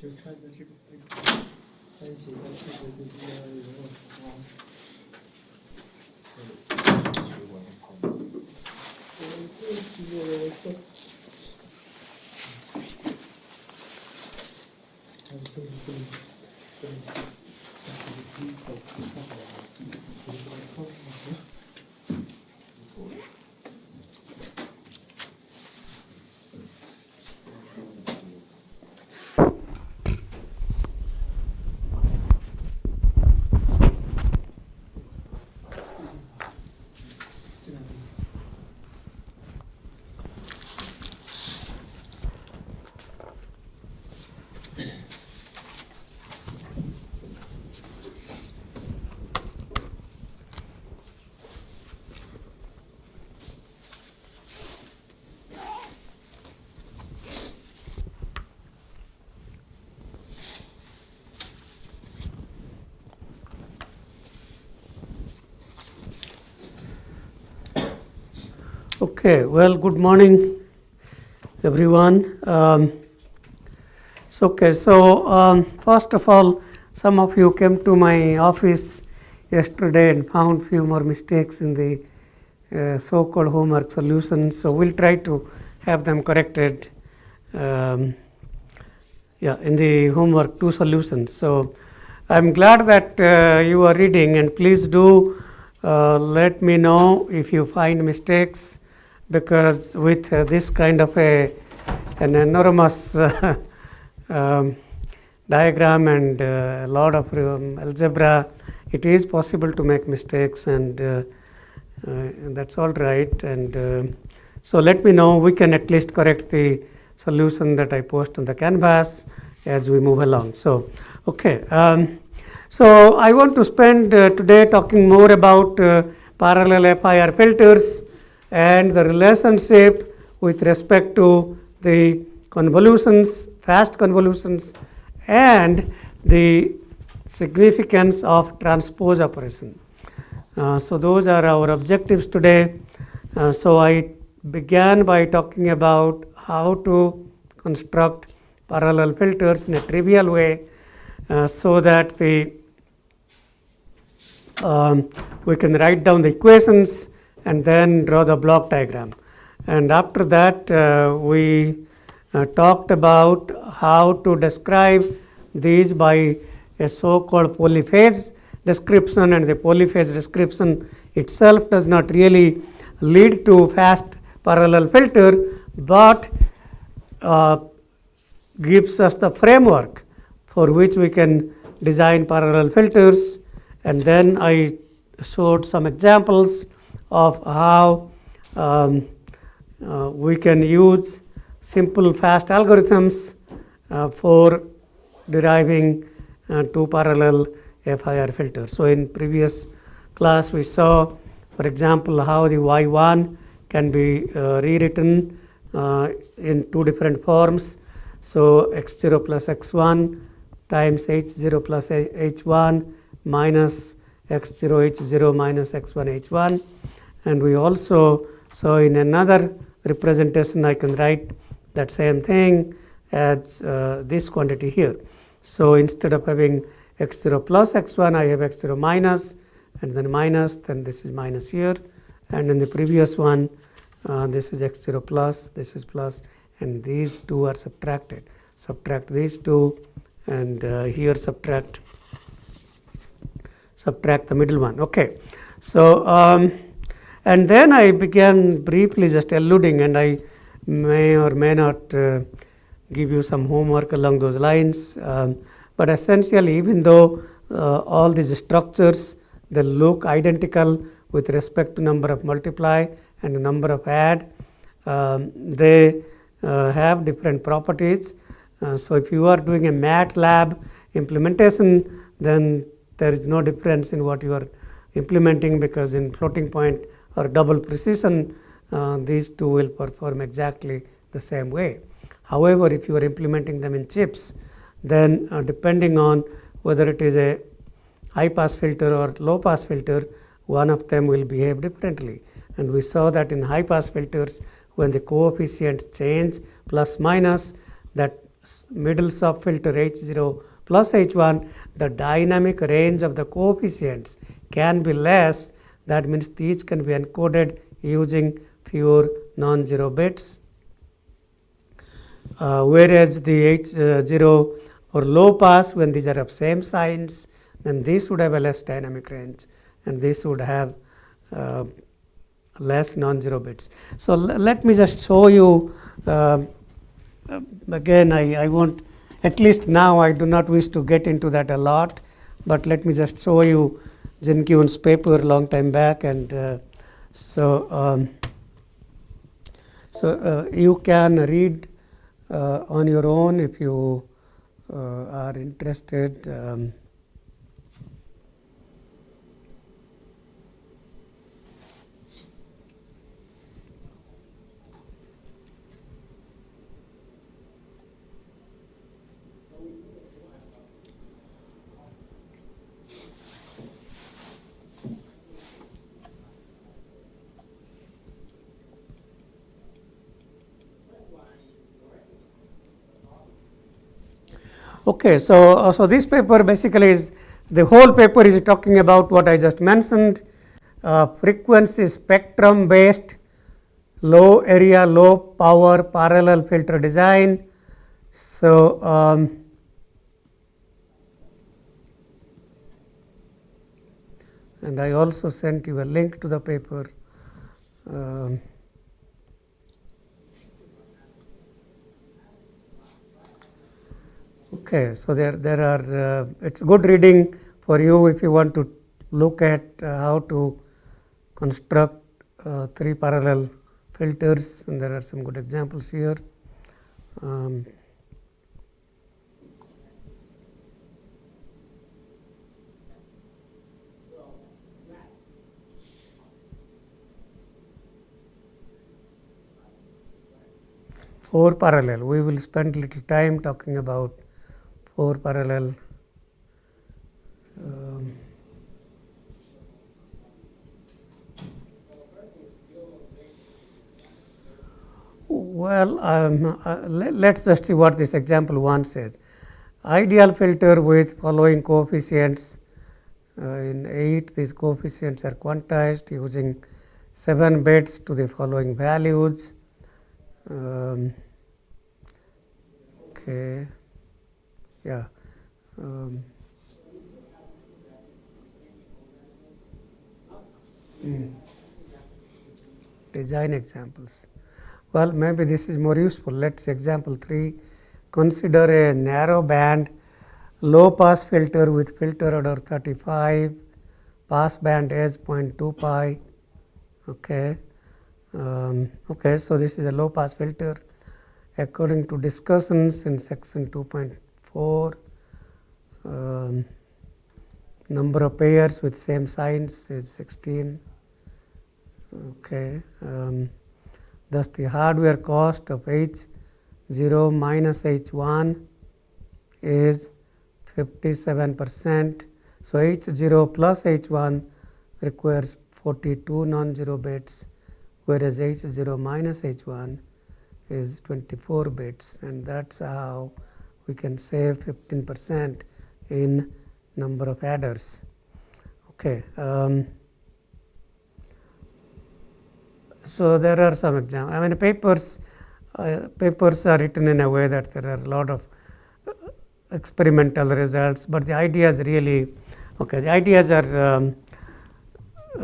就看的这个番茄的这个就是要有Okay, well, good morning, everyone. First of all, some of you came to my office yesterday and found few more mistakes in the so-called homework solutions. So we'll try to have them corrected. In the homework 2 solutions. So I'm glad that you are reading, and please do let me know if you find mistakes, because with this kind of an enormous diagram and a lot of algebra, it is possible to make mistakes, and that's all right. And so let me know. We can at least correct the solution that I post on the canvas as we move along. So, okay. So I want to spend today talking more about parallel FIR filters and the relationship with respect to the convolutions, fast convolutions, and the significance of transpose operation. So those are our objectives today. So I began by talking about how to construct parallel filters in a trivial way, so that we can write down the equations and then draw the block diagram. And after that, we talked about how to describe these by a so-called polyphase description, and the polyphase description itself does not really lead to fast parallel filter, but gives us the framework for which we can design parallel filters. And then I showed some examples of how we can use simple fast algorithms for deriving two parallel FIR filters. So in previous class we saw, for example, how the Y1 can be rewritten in two different forms. So x0 plus x1 times h0 plus h1 minus x0 h0 minus x1 h1. And we also saw in another representation I can write that same thing as this quantity here. So instead of having x0 plus x1, I have x0 minus, and then minus, then this is minus here. And in the previous one, this is x0 plus, this is plus, and these two are subtracted. Subtract these two, and here subtract the middle one. Okay. So and then I began briefly just alluding, and I may or may not give you some homework along those lines, but essentially, even though all these structures, they look identical with respect to number of multiply and number of add, they have different properties. So if you are doing a MATLAB implementation, then there is no difference in what you are implementing, because in floating point or double precision, these two will perform exactly the same way. However, if you are implementing them in chips, then depending on whether it is a high pass filter or low pass filter, one of them will behave differently. And we saw that in high pass filters, when the coefficients change plus minus, that middle sub filter H0 plus H1, the dynamic range of the coefficients can be less. That means these can be encoded using fewer non-zero bits. Whereas the H0 or low pass, when these are of same signs, then this would have a less dynamic range, and this would have less non-zero bits. So let me just show you. Again, I won't, at least now I do not wish to get into that a lot, but let me just show you Jenkin's paper long time back, and so you can read on your own if you are interested. Okay, so this paper basically is, the whole paper is talking about what I just mentioned, frequency spectrum based low area, low power parallel filter design. So and I also sent you a link to the paper. Okay, so there are it's good reading for you if you want to look at how to construct 3 parallel filters, and there are some good examples here. Four parallel, we will spend little time talking about 4 parallel. Well, let's just see what this example 1 says. Ideal filter with following coefficients. In 8, these coefficients are quantized using 7 bits to the following values. Okay, yeah. Design examples. Well, maybe this is more useful. Let's see example 3. Consider a narrow band low pass filter with filter order 35, pass band is 0.2 pi. Okay. Okay, so this is a low pass filter. According to discussions in section 2.4, number of pairs with same signs is 16. Okay. Thus the hardware cost of H0 minus H1 is 57%. So H0 plus H1 requires 42 non-zero bits, whereas H0 minus H1 is 24 bits, and that's how we can save 15% in number of adders. Okay. So there are some examples. I mean, papers are written in a way that there are a lot of experimental results, but the ideas really, okay, the ideas are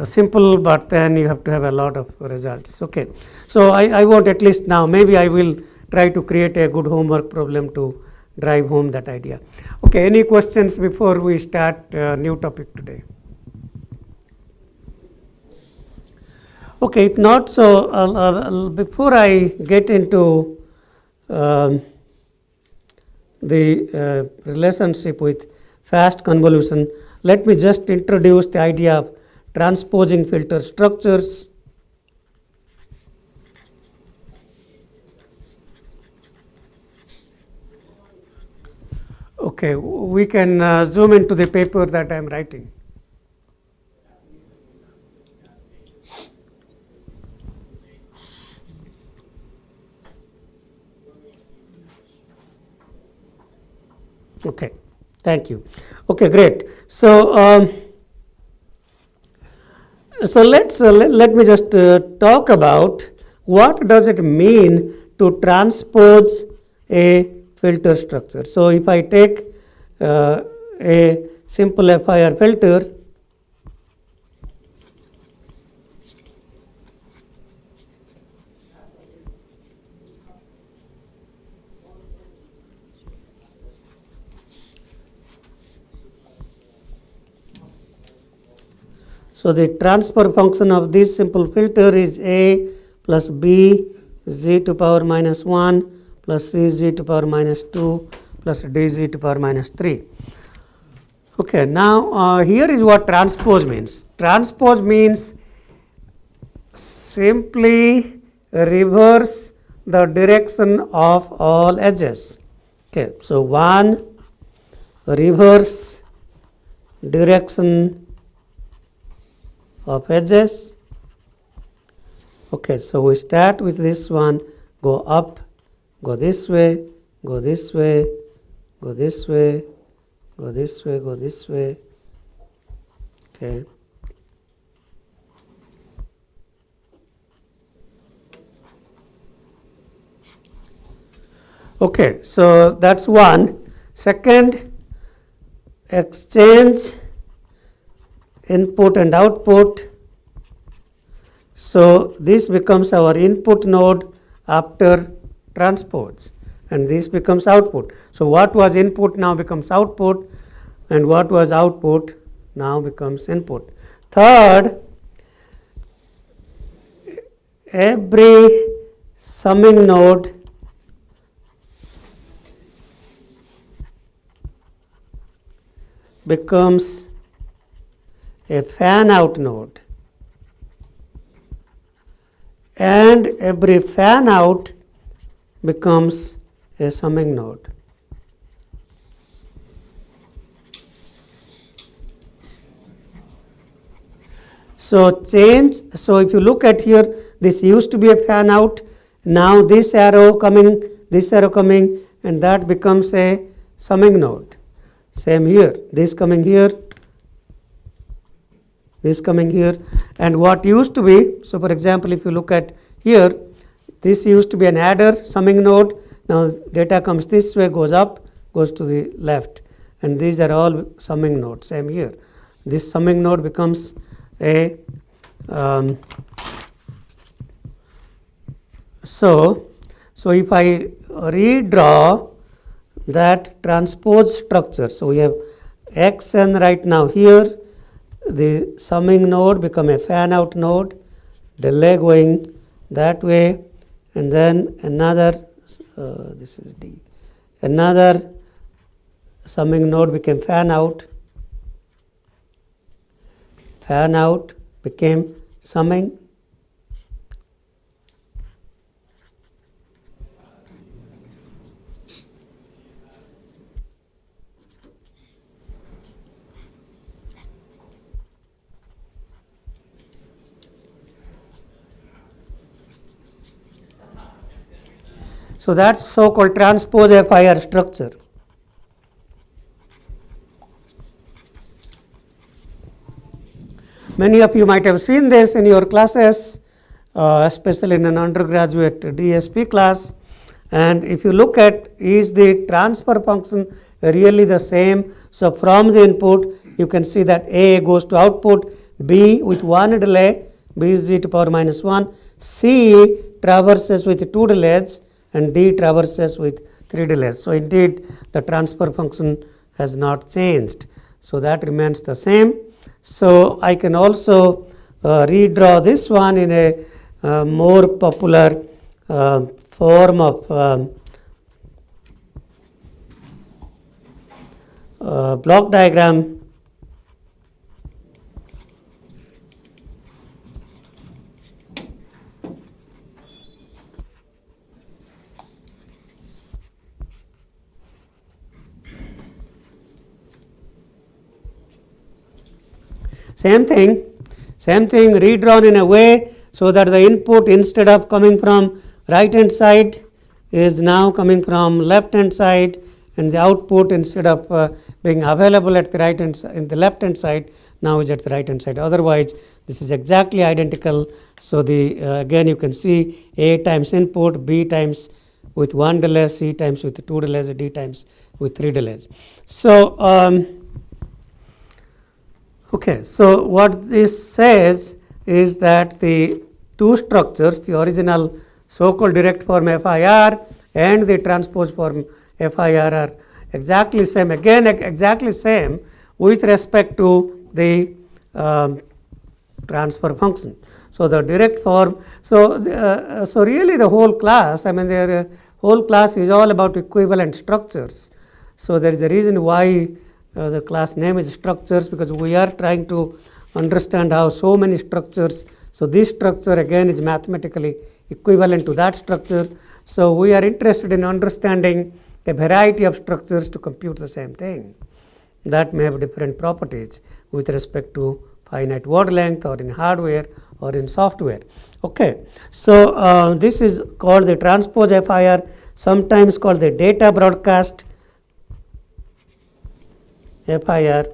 simple, but then you have to have a lot of results. Okay, so I want, at least now, maybe I will try to create a good homework problem to drive home that idea. Okay, any questions before we start new topic today? Okay, if not, so before I get into the relationship with fast convolution, let me just introduce the idea of transposing filter structures. Okay, we can zoom into the paper that I am writing. Okay, thank you. Okay, great. So, let me just talk about what does it mean to transpose a filter structure. So, if I take a simple FIR filter, so the transfer function of this simple filter is A plus B z to power minus 1 plus C z to power minus 2 plus D z to power minus 3. Okay, now here is what transpose means. Transpose means simply reverse the direction of all edges. Okay, so one reverse direction of edges. Okay, so we start with this one, go up, go this way, go this way, go this way, go this way, go this way. Okay. Okay, so that's one. Second, exchange input and output. So this becomes our input node after transpose, and this becomes output. So what was input now becomes output, and what was output now becomes input. Third, every summing node becomes a fan out node, and every fan out becomes a summing node. So change, so if you look at here, this used to be a fan out, now this arrow coming, and that becomes a summing node. Same here, this coming here, this coming here, and what used to be, so for example, if you look at here, this used to be an adder summing node, now data comes this way, goes up, goes to the left, and these are all summing nodes. Same here, this summing node becomes a so if I redraw that transpose structure, so we have xn right now here, the summing node become a fan out node, delay going that way, and then another this is D, another summing node became fan out became summing, so that's so-called transpose FIR structure. Many of you might have seen this in your classes, especially in an undergraduate DSP class. And if you look at, is the transfer function really the same? So from the input, you can see that A goes to output, B with one delay, B is z to power minus 1, C traverses with 2 delays, and D traverses with 3 delays. So indeed, the transfer function has not changed. So that remains the same. So I can also redraw this one in a more popular form of block diagram. Same thing redrawn in a way so that the input, instead of coming from right hand side, is now coming from left hand side, and the output, instead of being available at the right hand in the left hand side, now is at the right hand side. Otherwise, this is exactly identical. So the again you can see A times input, B times with 1 delay, C times with 2 delays, D times with 3 delays. So okay, so what this says is that the two structures, the original so-called direct form FIR and the transpose form FIR, are exactly same, again exactly same with respect to the transfer function. So the direct form, so really the whole class, I mean their whole class is all about equivalent structures. So there is a reason why the class name is structures, because we are trying to understand how so many structures, so this structure again is mathematically equivalent to that structure. So we are interested in understanding a variety of structures to compute the same thing that may have different properties with respect to finite word length, or in hardware, or in software. Okay, so this is called the transpose FIR, sometimes called the data broadcast FIR.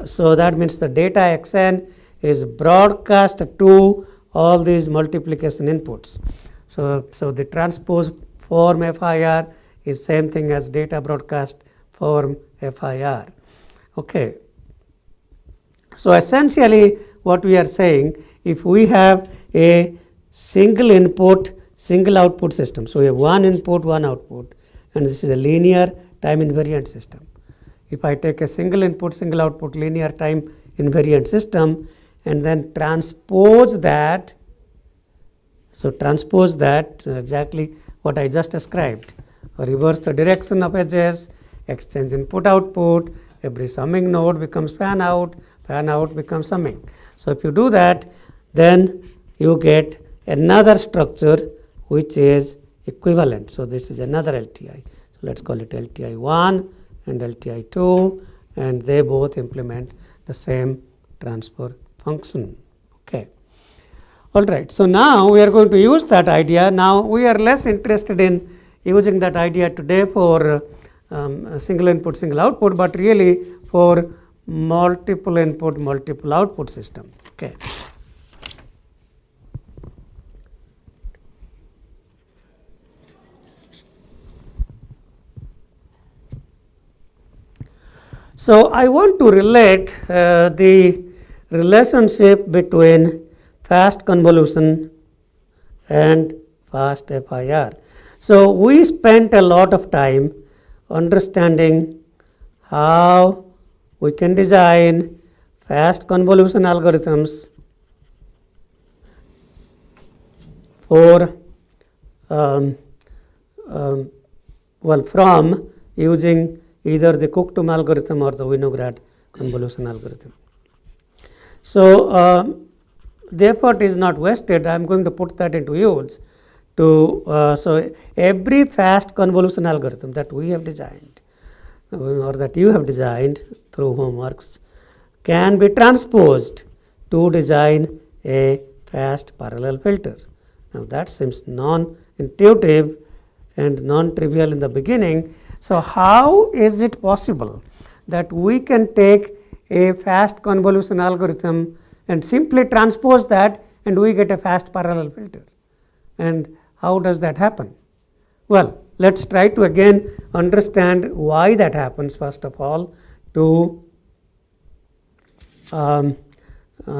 So that means the data xn is broadcast to all these multiplication inputs. So the transpose form FIR is same thing as data broadcast form FIR. Okay. So essentially what we are saying, if we have a single input, single output system, so we have one input, one output, and this is a linear time invariant system. If I take a single input, single output linear time invariant system and then transpose that, so transpose that exactly what I just described, reverse the direction of edges, exchange input output, every summing node becomes fan out becomes summing. So if you do that, then you get another structure which is equivalent. So this is another LTI. So let's call it LTI 1 and LTI 2, and they both implement the same transfer function. Okay. All right. So now we are going to use that idea. Now we are less interested in using that idea today for single input, single output, but really for multiple input, multiple output system. Okay. So I want to relate the relationship between fast convolution and fast FIR. So we spent a lot of time understanding how we can design fast convolution algorithms for from using either the Cook-Tum algorithm or the Winograd convolution algorithm. So the effort is not wasted. I am going to put that into use to so every fast convolution algorithm that we have designed or that you have designed through homeworks can be transposed to design a fast parallel filter. Now that seems non-intuitive and non-trivial in the beginning. So how is it possible that we can take a fast convolution algorithm and simply transpose that and we get a fast parallel filter? And how does that happen? Well, let's try to again understand why that happens. First of all, to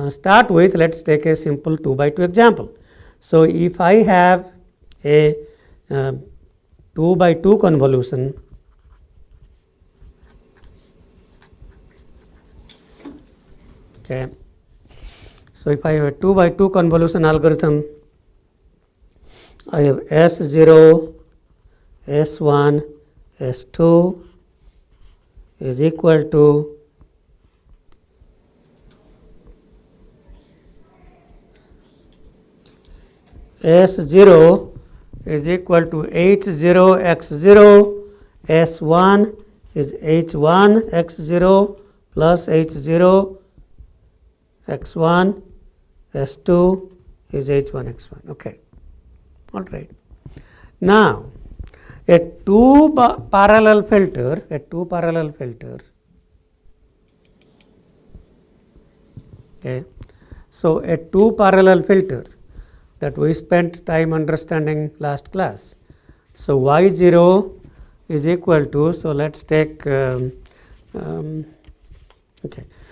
start with, let's take a simple 2 by 2 example. So if I have a 2 by 2 convolution, okay. So if I have a 2 by 2 convolution algorithm, I have S0, S1, S2 is equal to S0 is equal to H0 x0, S1 is H1 x0 plus H0 x1, S2 is H1 x1. Okay. All right. Now, a two parallel filter, okay. So a two parallel filter that we spent time understanding last class. So y0 is equal to, so let's take okay.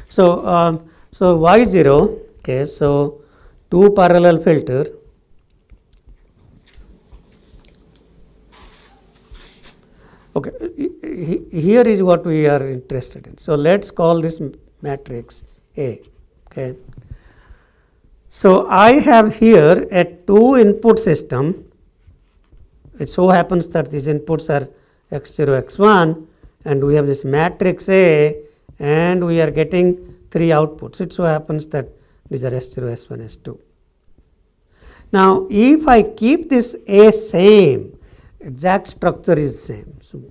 So so y0, okay, so two parallel filter, okay, here is what we are interested in. So let's call this matrix A, okay. So I have here a two input system. It so happens that these inputs are x0, x1, and we have this matrix A, and we are getting three outputs. It so happens that these are s0, s1, s2. Now if I keep this A same, exact structure is same, so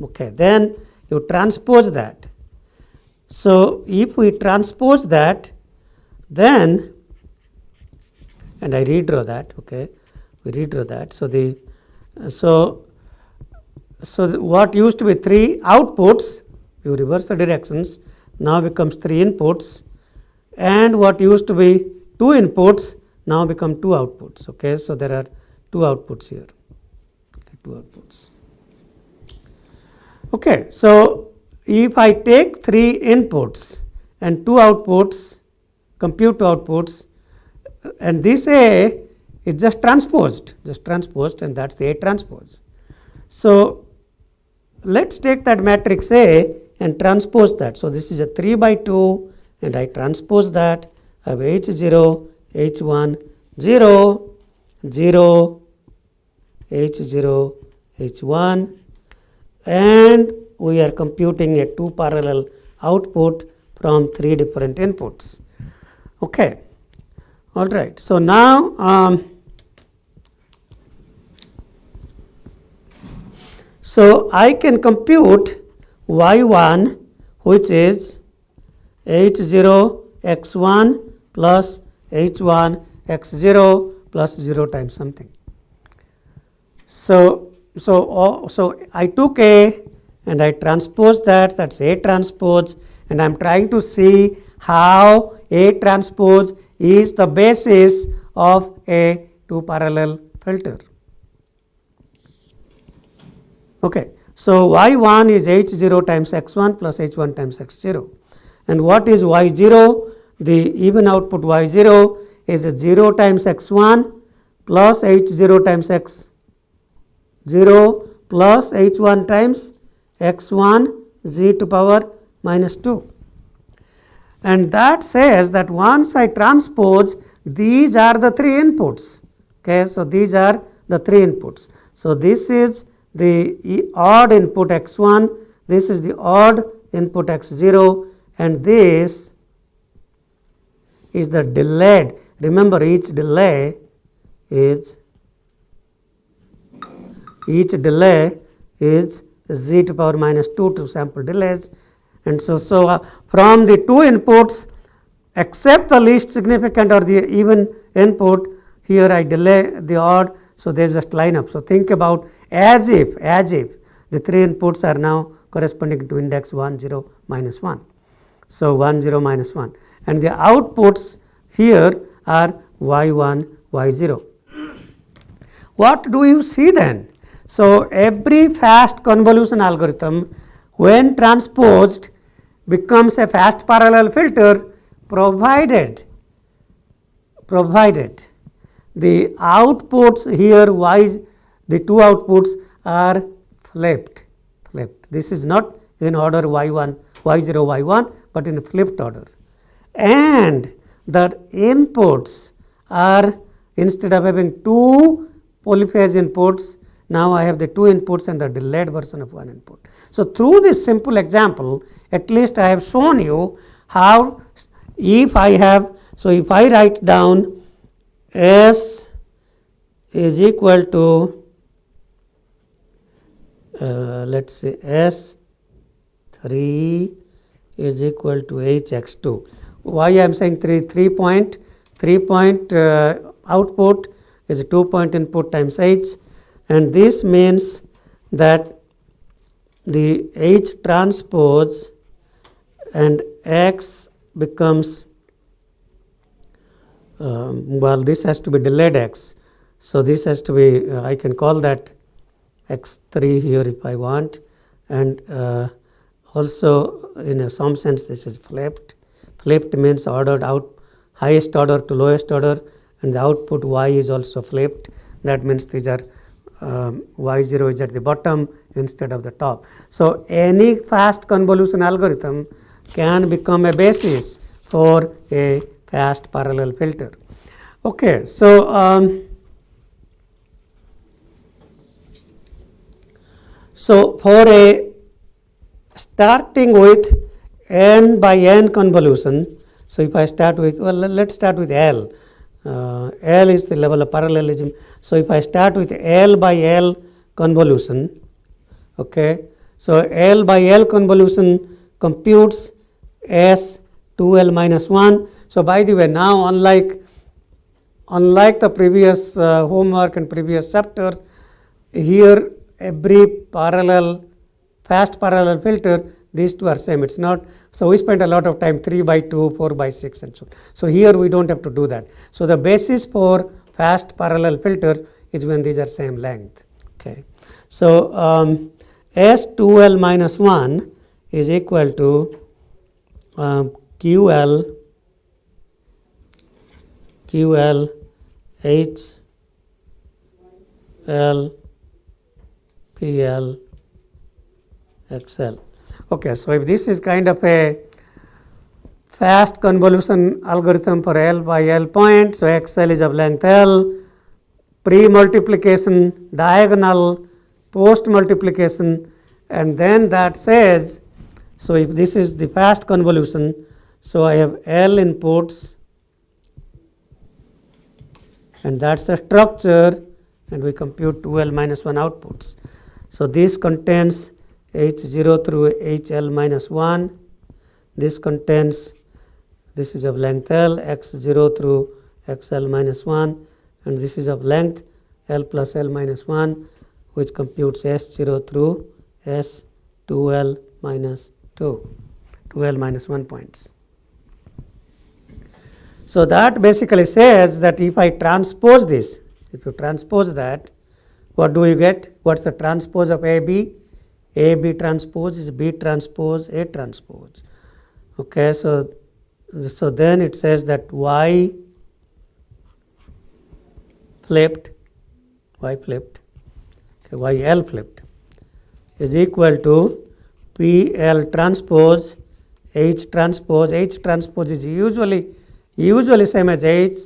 okay, then you transpose that. So if we transpose that, then, and I redraw that, okay, we redraw that. So the what used to be three outputs, you reverse the directions, now becomes three inputs, and what used to be two inputs now become two outputs, okay. So there are two outputs here, okay, two outputs. Okay, so if I take three inputs and two outputs, compute two outputs, and this A is just transposed, and that's the A transpose. So let's take that matrix A and transpose that. So this is a 3 by 2, and I transpose that. I have H0, H1, 0, 0, H0, H1, and we are computing a two parallel output from three different inputs. Okay. All right. So now, so I can compute y1, which is h0 x1 plus h1 x0 plus 0 times something. So I took A and I transposed that, that's A transpose, and I am trying to see how A transpose is the basis of a two parallel filter. Okay, so y1 is h0 times x1 plus h1 times x0, and what is y0? The even output y0 is 0 times x1 plus h0 times x0 plus h1 times x1 z to power minus 2. And that says that once I transpose, these are the three inputs. Okay, so these are the three inputs. So this is the odd input x1, this is the odd input x0, and this is the delayed. Remember, each delay is z to power minus 2 to sample delays. And so from the two inputs, except the least significant or the even input, here I delay the odd, so they just line up. So think about as if the three inputs are now corresponding to index 1, 0, minus 1. So 1, 0, minus 1. And the outputs here are y1, y0. What do you see then? So every fast convolution algorithm, when transposed, becomes a fast parallel filter provided the outputs here the two outputs are flipped. This is not in order y1, y0, y1, but in flipped order. And the inputs are, instead of having two polyphase inputs, now I have the two inputs and the delayed version of one input. So through this simple example, at least I have shown you how if I write down S is equal to let's say S3 is equal to Hx2. Why I am saying 3 point output is a 2 point input times H, and this means that the H transpose and X becomes, well, this has to be delayed X. So this has to be, I can call that X3 here if I want, and also in some sense this is flipped. Flipped means ordered out, highest order to lowest order, and the output Y is also flipped. That means these are Y0 is at the bottom instead of the top. So any fast convolution algorithm can become a basis for a fast parallel filter. Okay, so so for a starting with n by n convolution, so if I start with, well, let's start with L. L is the level of parallelism. So if I start with L by L convolution, okay, so L by L convolution computes S 2L minus 1. So by the way, now unlike the previous homework and previous chapter, here every parallel, fast parallel filter, these two are same. It's not, so we spent a lot of time 3 by 2, 4 by 6 and so on. So here we don't have to do that. So the basis for fast parallel filter is when these are same length. Okay. So S2L minus 1 is equal to QL H L PL XL. Okay, so if this is kind of a fast convolution algorithm for L by L point, so XL is of length L, pre-multiplication, diagonal, post-multiplication, and then that says, so if this is the fast convolution, so I have L inputs, and that's the structure, and we compute 2L minus 1 outputs. So this contains H0 through HL minus 1. This contains, this is of length L, X0 through XL minus 1, and this is of length L plus L minus 1, which computes S0 through S2L minus 2, 2L minus 1 points. So that basically says that if I transpose this, if you transpose that, what do you get? What's the transpose of AB? AB transpose is B transpose A transpose. Okay, so then it says that Y flipped, okay, YL flipped is equal to PL transpose H transpose. H transpose is usually same as H.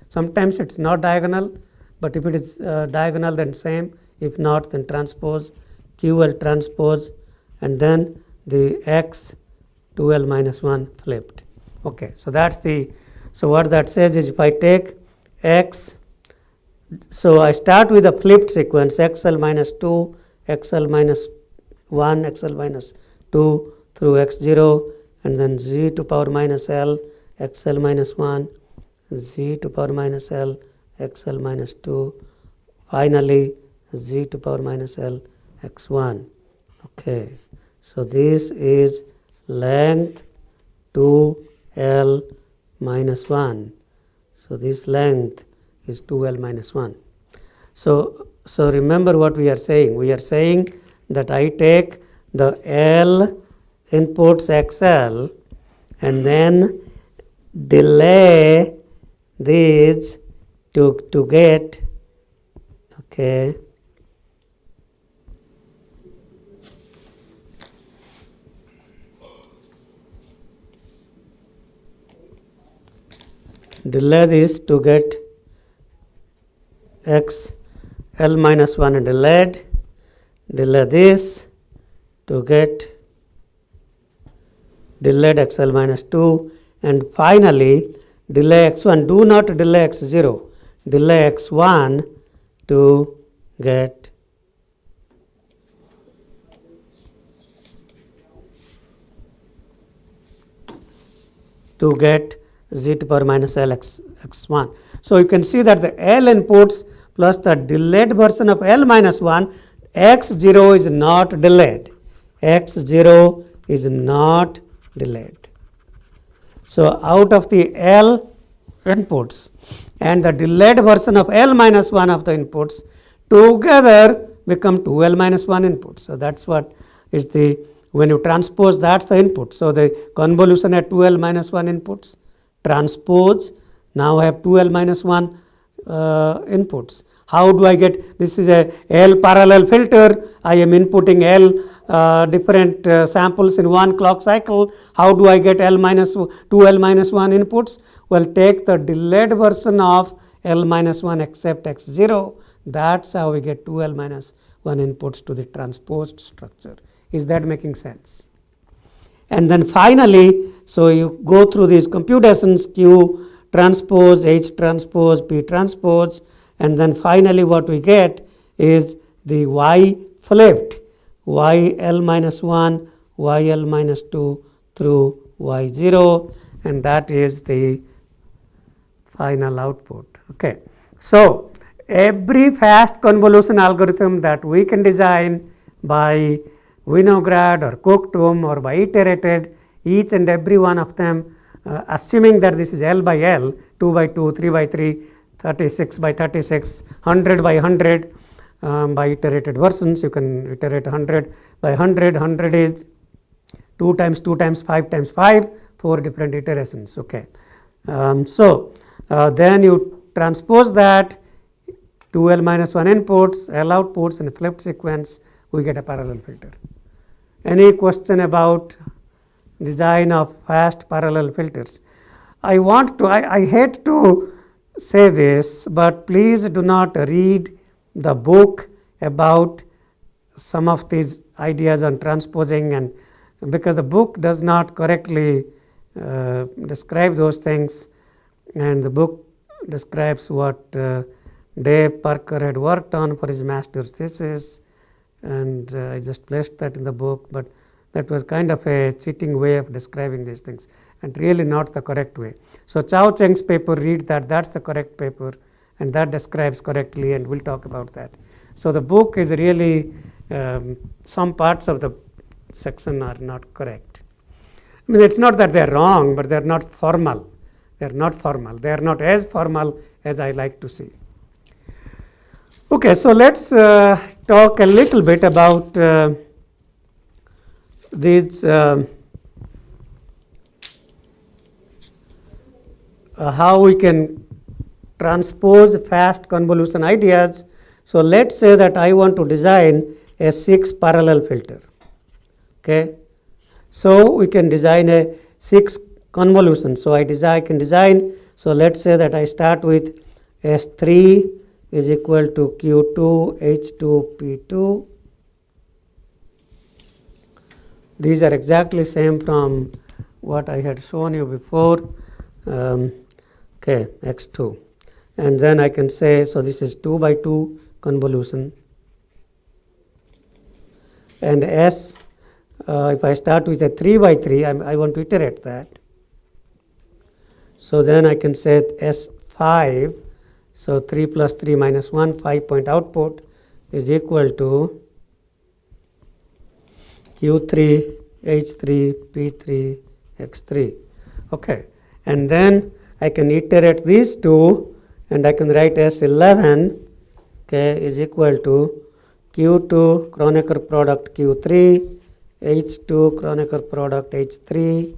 Sometimes it's not diagonal, but if it is diagonal, then same. If not, then transpose, QL transpose, and then the X 2L minus 1 flipped. Okay, so that's the, so what that says is if I take X, so I start with a flipped sequence, XL minus 2, XL minus 1, XL minus 2 through X0, and then Z to power minus L, XL minus 1, Z to power minus L, XL minus 2, finally Z to power minus L, X1. Okay, so this is length 2L minus 1. So this length is 2L minus 1. So remember what we are saying. We are saying that I take the L inputs XL and then delay these to get, okay, delay this to get X L minus 1 delayed, delay this to get delayed XL minus 2, and finally delay X1. Do not delay X0, delay X1 to get Z to power minus L X1. So you can see that the L inputs plus the delayed version of L minus 1 X0 is not delayed. X0 is not delayed. So out of the L inputs and the delayed version of L minus 1 of the inputs together become 2L minus 1 inputs. So that's what is the, when you transpose, that's the input. So the convolution had 2L minus 1 inputs, transpose, now I have 2L minus 1 inputs. How do I get, this is a L parallel filter, I am inputting L different samples in one clock cycle. How do I get L minus 2L minus 1 inputs? Well, take the delayed version of L minus 1 except X0. That's how we get 2L minus 1 inputs to the transposed structure. Is that making sense? And then finally, so you go through these computations, Q transpose, H transpose, P transpose, and then finally what we get is the Y flipped, YL minus 1, YL minus 2 through Y0, and that is the final output. Okay. So every fast convolution algorithm that we can design by Winograd or Kochtom or by iterated, each and every one of them, assuming that this is L by L, 2 by 2, 3 by 3, 36 by 36, 100 by 100, by iterated versions, you can iterate 100 by 100, 100 is 2 times 2 times 5 times 5, 4 different iterations. Okay. Then you transpose that, 2L minus 1 inputs, L outputs, and a flipped sequence, we get a parallel filter. Any question about design of fast parallel filters? I hate to say this, but please do not read the book about some of these ideas on transposing, and because the book does not correctly describe those things, and the book describes what Dave Parker had worked on for his master's thesis, and I just placed that in the book, but that was kind of a cheating way of describing these things and really not the correct way. So Chao Cheng's paper, read that, that's the correct paper, and that describes correctly, and we'll talk about that. So the book is really, some parts of the section are not correct. I mean, it's not that they're wrong, but they're not formal. They're not formal. They are not as formal as I like to see. Okay, so let's talk a little bit about these how we can transpose fast convolution ideas. So let's say that I want to design a 6 parallel filter. Okay, so we can design a 6 convolution. So I can design. So let's say that I start with S3 is equal to Q2 H2 P2. These are exactly same from what I had shown you before. Okay, X2, and then I can say, so this is 2 by 2 convolution, and S, if I start with a 3 by 3, I want to iterate that. So then I can say S5, so 3 plus 3 minus 1, 5-point output is equal to Q3 H3 P3 X3. Okay, and then I can iterate these two, and I can write S11, okay, is equal to Q2 Kronecker product Q3 H2 Kronecker product H3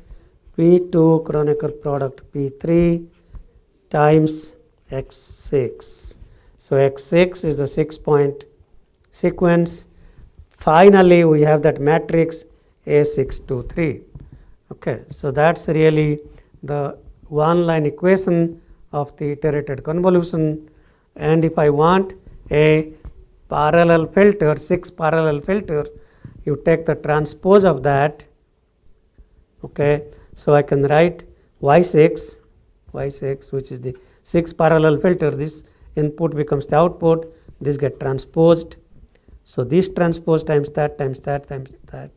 P2 Kronecker product P3 times X6. So X6 is the 6-point sequence. Finally, we have that matrix A623. Okay, so that's really the one-line equation of the iterated convolution. And if I want a parallel filter, 6 parallel filter, you take the transpose of that. Okay, so I can write Y6, which is the 6 parallel filter. This input becomes the output. This get transposed. So this transpose times that times that times that.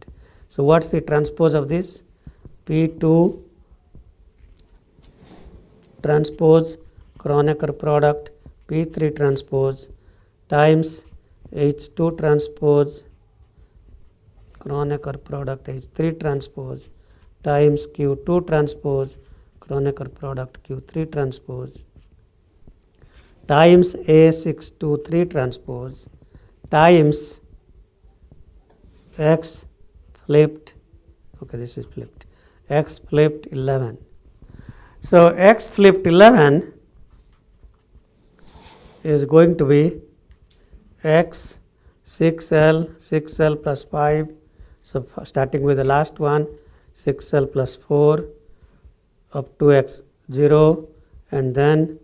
So what's the transpose of this? P2 transpose Kronecker product P3 transpose times H2 transpose Kronecker product H3 transpose times Q2 transpose Kronecker product Q3 transpose times A623 transpose times X flipped, okay, this is flipped, X flipped 11. So X flipped 11 is going to be X 6L plus 5, so starting with the last one, 6L plus 4 up to X 0 and then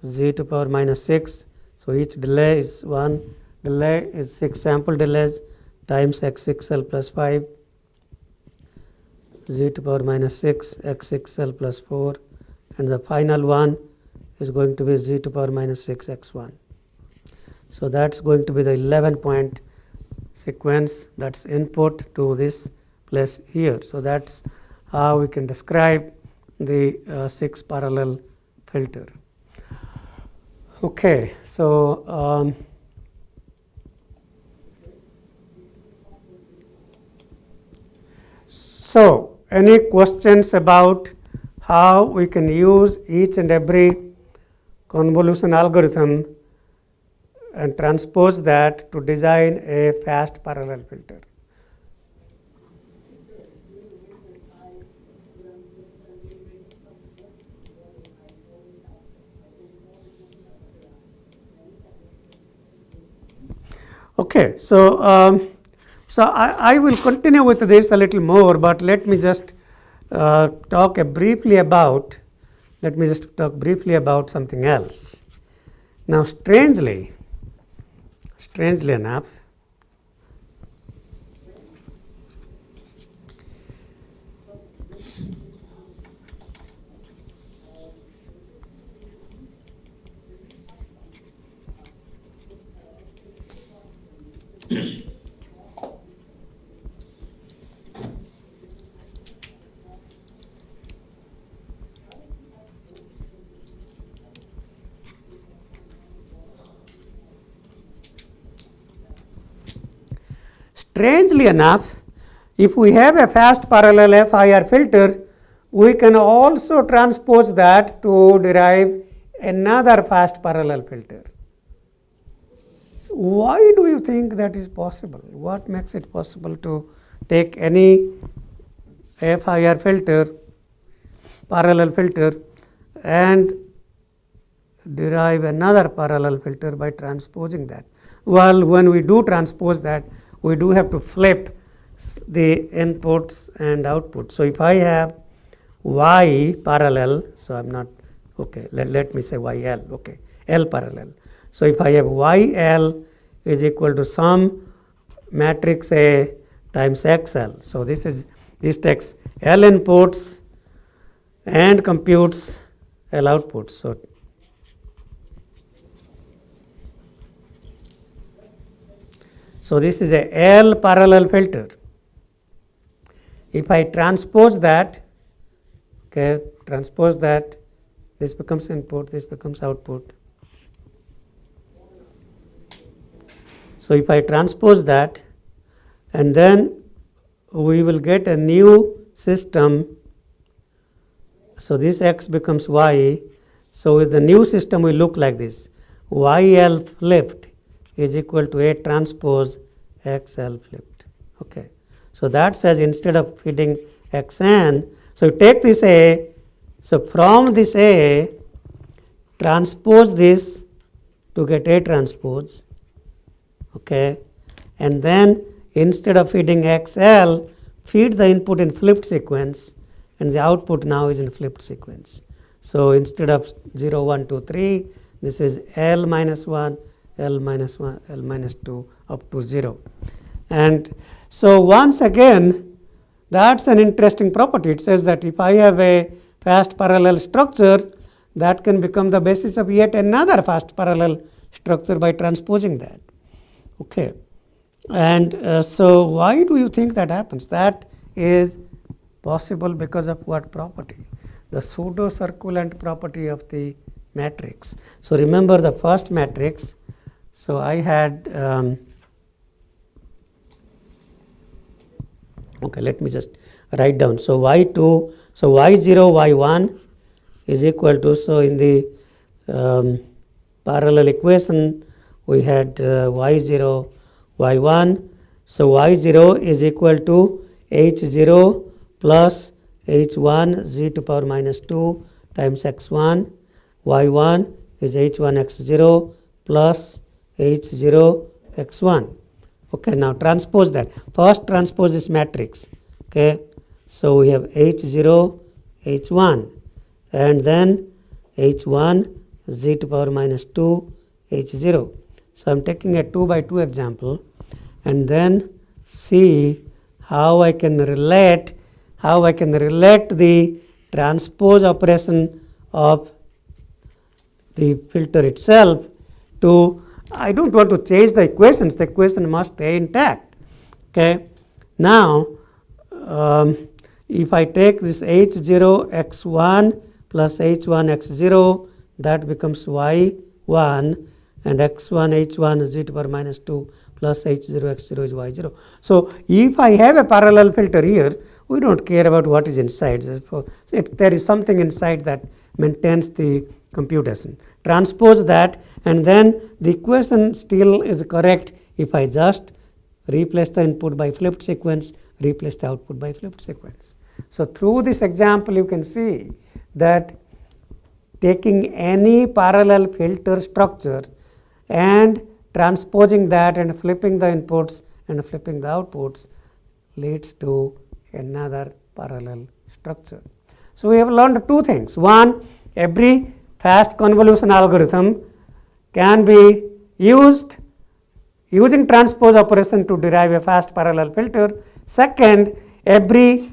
Z to power minus 6. So each delay is 1, delay is 6 sample delays times X 6L plus 5, Z to power minus 6, X 6L plus 4, and the final one is going to be Z to power minus 6 X1. So that's going to be the 11-point sequence that's input to this place here. So that's how we can describe the 6 parallel filter. Okay, so any questions about how we can use each and every convolution algorithm and transpose that to design a fast parallel filter? Okay, so I will continue with this a little more, but let me just talk briefly about something else. Now, strangely enough, if we have a fast parallel FIR filter, we can also transpose that to derive another fast parallel filter. Why do you think that is possible? What makes it possible to take any FIR filter, parallel filter, and derive another parallel filter by transposing that? Well, when we do transpose that, we do have to flip the inputs and outputs. So if I have Y parallel, so I'm not, okay, let me say YL, okay, L parallel. So if I have YL is equal to some matrix A times XL. So this takes L inputs and computes L outputs. So this is a L parallel filter. If I transpose that, this becomes input, this becomes output. So if I transpose that, and then we will get a new system. So this X becomes Y. So with the new system will look like this. YL flipped is equal to A transpose XL flipped. Okay. So that says instead of feeding Xn, so you take this A, so from this A, transpose this to get A transpose, okay, and then instead of feeding XL, feed the input in flipped sequence, and the output now is in flipped sequence. So instead of 0, 1, 2, 3, this is L minus 1, L minus 1, L minus 2 up to 0. And so once again, that's an interesting property. It says that if I have a fast parallel structure, that can become the basis of yet another fast parallel structure by transposing that. Okay. And so why do you think that happens? That is possible because of what property? The pseudo-circulant property of the matrix. So remember the first matrix. So I had okay, let me just write down. So y2, so y0, y1 is equal to, so in the parallel equation we had y0, y1. So y0 is equal to h0 plus h1 z to power minus 2 times x1. y1 is h1 x0 plus h0 x1. Okay, now transpose that. First transpose this matrix. Okay, so we have h0, h1, and then h1 z to power minus 2 h0. So I'm taking a 2 by 2 example, and then see how I can relate the transpose operation of the filter itself to, I don't want to change the equations, the equation must stay intact. Okay. Now if I take this h0 x1 plus h1 x0, that becomes y1, and x1 h1 z to power minus 2 plus h0 x0 is y0. So if I have a parallel filter here, we don't care about what is inside. There is something inside that maintains the computation. Transpose that, and then the equation still is correct if I just replace the input by flipped sequence, replace the output by flipped sequence. So through this example you can see that taking any parallel filter structure and transposing that and flipping the inputs and flipping the outputs leads to another parallel structure. So we have learned two things. One, every fast convolution algorithm can be used using transpose operation to derive a fast parallel filter. Second, every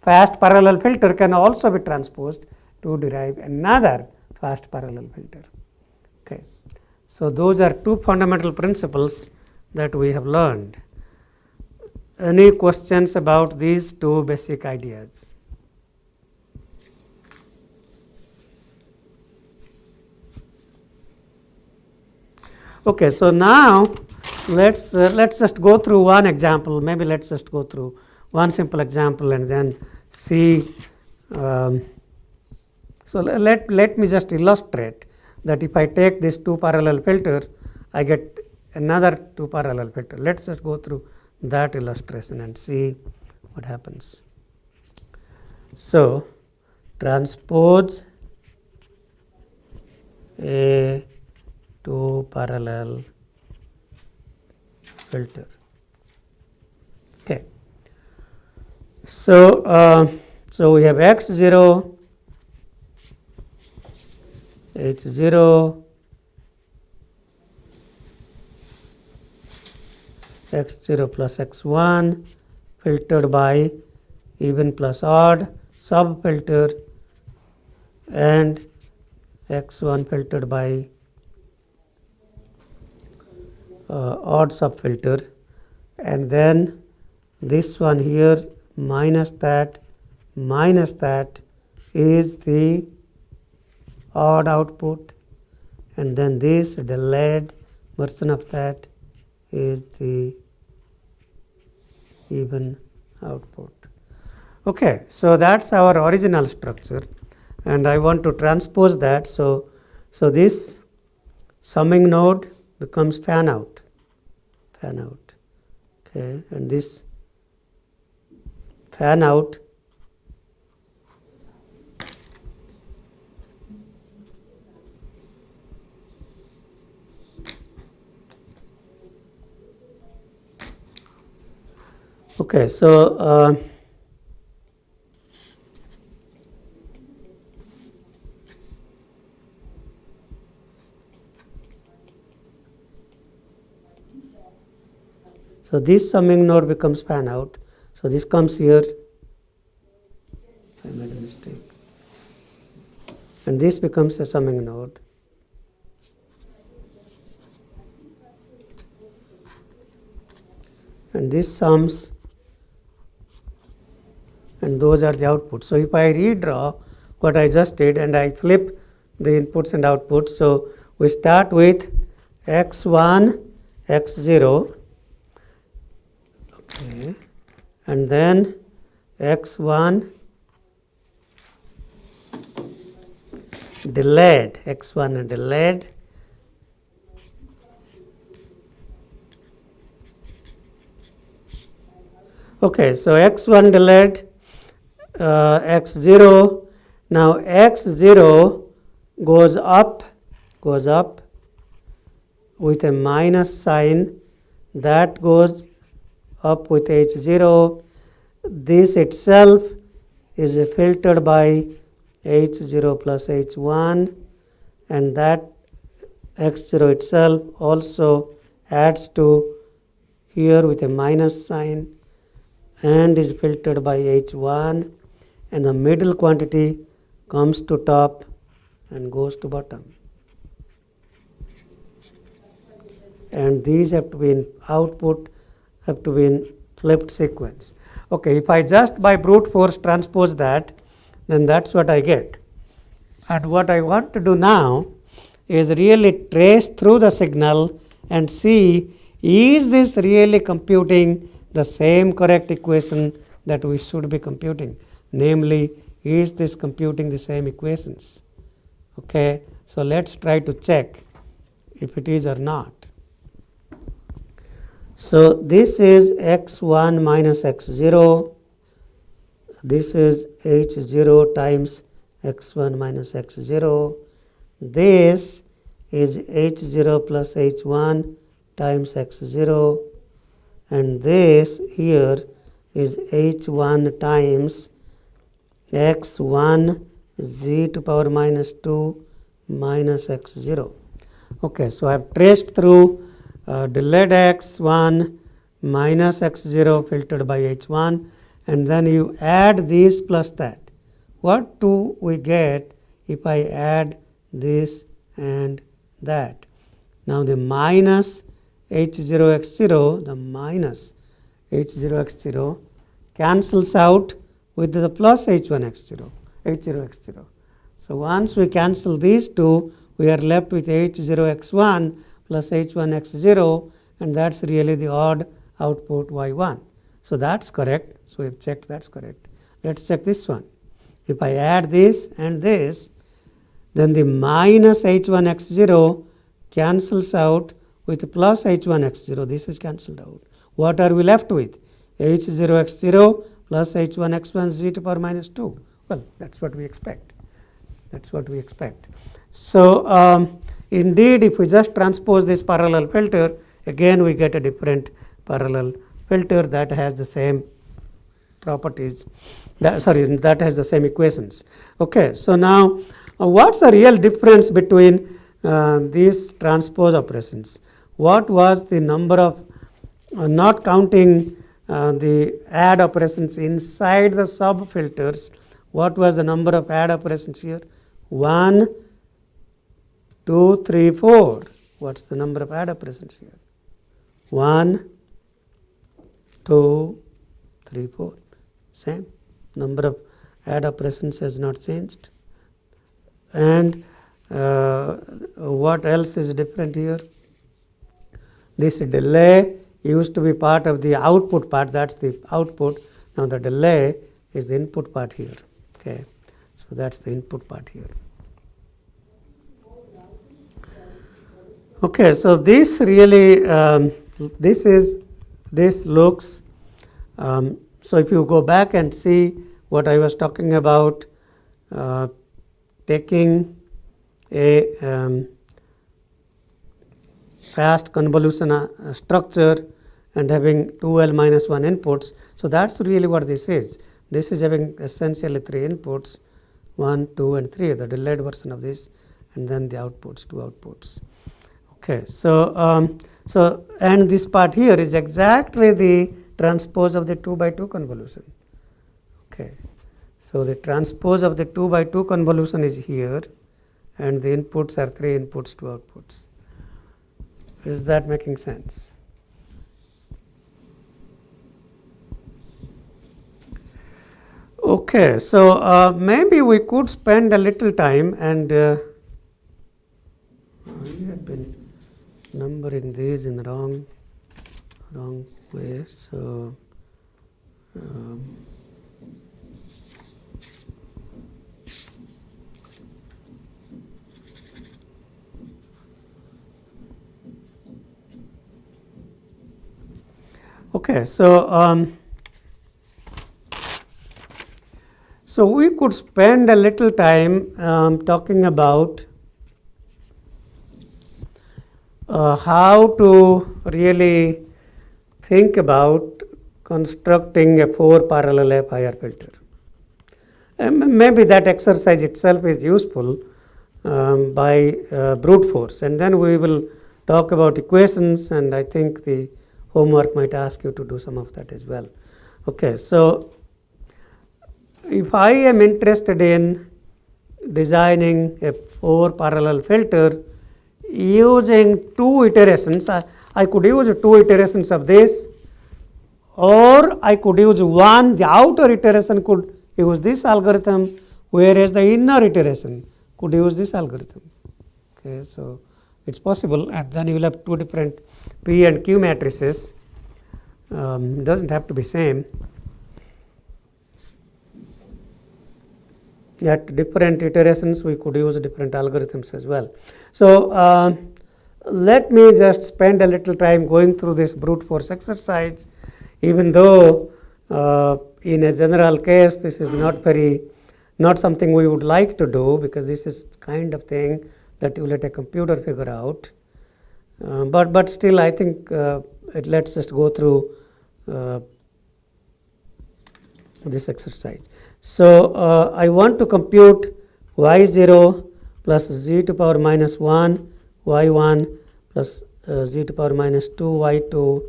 fast parallel filter can also be transposed to derive another fast parallel filter. Okay. So those are two fundamental principles that we have learned. Any questions about these two basic ideas? Okay, so now let's just go through one example. Maybe let's just go through one simple example and then see. So let me just illustrate that if I take this two parallel filter, I get another two parallel filter. Let's just go through that illustration and see what happens. So transpose a two parallel filter. Okay. So so we have x0, h0, x0 plus x1 filtered by even plus odd subfilter, and x1 filtered by odd subfilter, and then this one here minus that is the odd output, and then this delayed version of that is the even output. Okay, so that's our original structure, and I want to transpose that. So this summing node becomes fan out. Okay, and this fan out okay, so so this summing node becomes fan out. So this comes here. I made a mistake. And this becomes a summing node. And this sums, and those are the outputs. So if I redraw what I just did and I flip the inputs and outputs, so we start with x1, x0, okay, and then x1 delayed, x1 delayed, okay, so x1 delayed, x0, now x0 goes up with a minus sign, that goes up with h0, this itself is filtered by h0 plus h1, and that x0 itself also adds to here with a minus sign and is filtered by h1, and the middle quantity comes to top and goes to bottom. And these have to be in output, have to be in flipped sequence. Okay, if I just by brute force transpose that, then that's what I get. And what I want to do now is really trace through the signal and see, is this really computing the same correct equation that we should be computing? Namely, is this computing the same equations? Okay, so let's try to check if it is or not. So this is x1 minus x0, this is h0 times x1 minus x0, this is h0 plus h1 times x0, and this here is h1 times x1 z to power minus 2 minus x0. Okay, so I have traced through delayed x1 minus x0 filtered by h1, and then you add this plus that. What do we get if I add this and that? Now the minus h0 x0, the minus h0 x0 cancels out with the plus h1 x0, h0 x0. So once we cancel these two, we are left with h0 x1 plus h1 x0, and that's really the odd output y1. So that's correct. So we've checked that's correct. Let's check this one. If I add this and this, then the minus h1 x0 cancels out with plus h1 x0. This is cancelled out. What are we left with? h0 x0 plus h1 x1 z to power minus 2. Well, that's what we expect. That's what we expect. So indeed, if we just transpose this parallel filter, again we get a different parallel filter that has the same properties, that has the same equations. Okay, so now what's the real difference between these transpose operations? What was the number of, not counting the add operations inside the sub filters, what was the number of add operations here? 1, 2, 3, 4. What's the number of add operations here? 1, 2, 3, 4. Same. Number of add operations has not changed. And what else is different here? This delay used to be part of the output part, that's the output. Now the delay is the input part here. Okay, so that's the input part here. Okay, so this really, this looks, so if you go back and see what I was talking about, taking a fast convolution structure and having 2L minus 1 inputs. So that's really what this is. This is having essentially 3 inputs, 1, 2, and 3, the delayed version of this, and then the outputs, 2 outputs. Okay, so and this part here is exactly the transpose of the 2 by 2 convolution. Okay, so the transpose of the 2 by 2 convolution is here, and the inputs are 3 inputs, 2 outputs. Is that making sense? Okay, so maybe we could spend a little time, and we have been numbering these in the wrong way. So okay, so we could spend a little time talking about how to really think about constructing a 4 parallel FIR filter. Maybe that exercise itself is useful by brute force, and then we will talk about equations, and I think the homework might ask you to do some of that as well. Okay, so if I am interested in designing a 4 parallel filter using 2 iterations, I could use 2 iterations of this, or I could use one. The outer iteration could use this algorithm, whereas the inner iteration could use this algorithm. Okay, so it's possible, and then you will have 2 different P and Q matrices. Doesn't have to be same. At different iterations, we could use different algorithms as well. So let me just spend a little time going through this brute force exercise, even though in a general case this is not something we would like to do, because this is the kind of thing that you let a computer figure out. But still, I think let's just go through this exercise. So I want to compute y0 plus z to power minus 1 y1 plus z to power minus 2 y2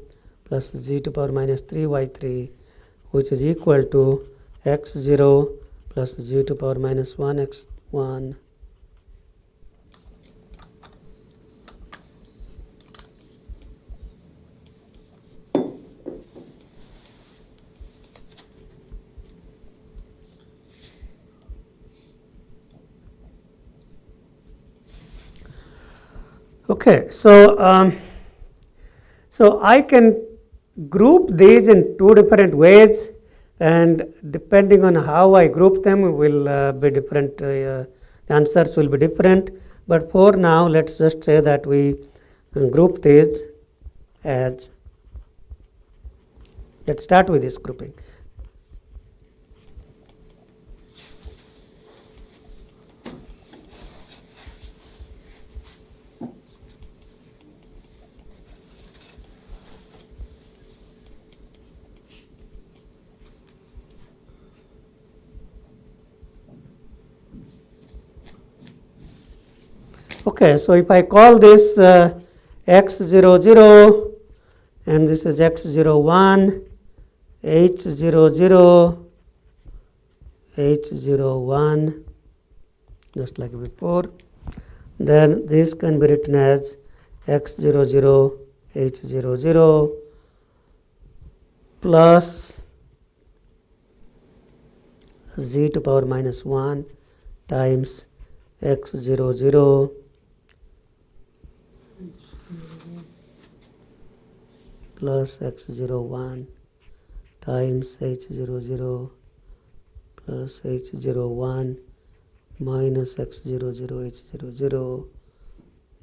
plus z to power minus 3 y3, which is equal to x0 plus z to power minus 1 x1 Okay, so I can group these in 2 different ways, and depending on how I group them will be different. Answers will be different. But for now, let's just say that we group these as. Let's start with this grouping. Okay, so if I call this x00 and this is x01, h00, h01, just like before, then this can be written as x00, h00 plus z to power minus 1 times x00 plus x01 times h00 plus h01 minus x00 h00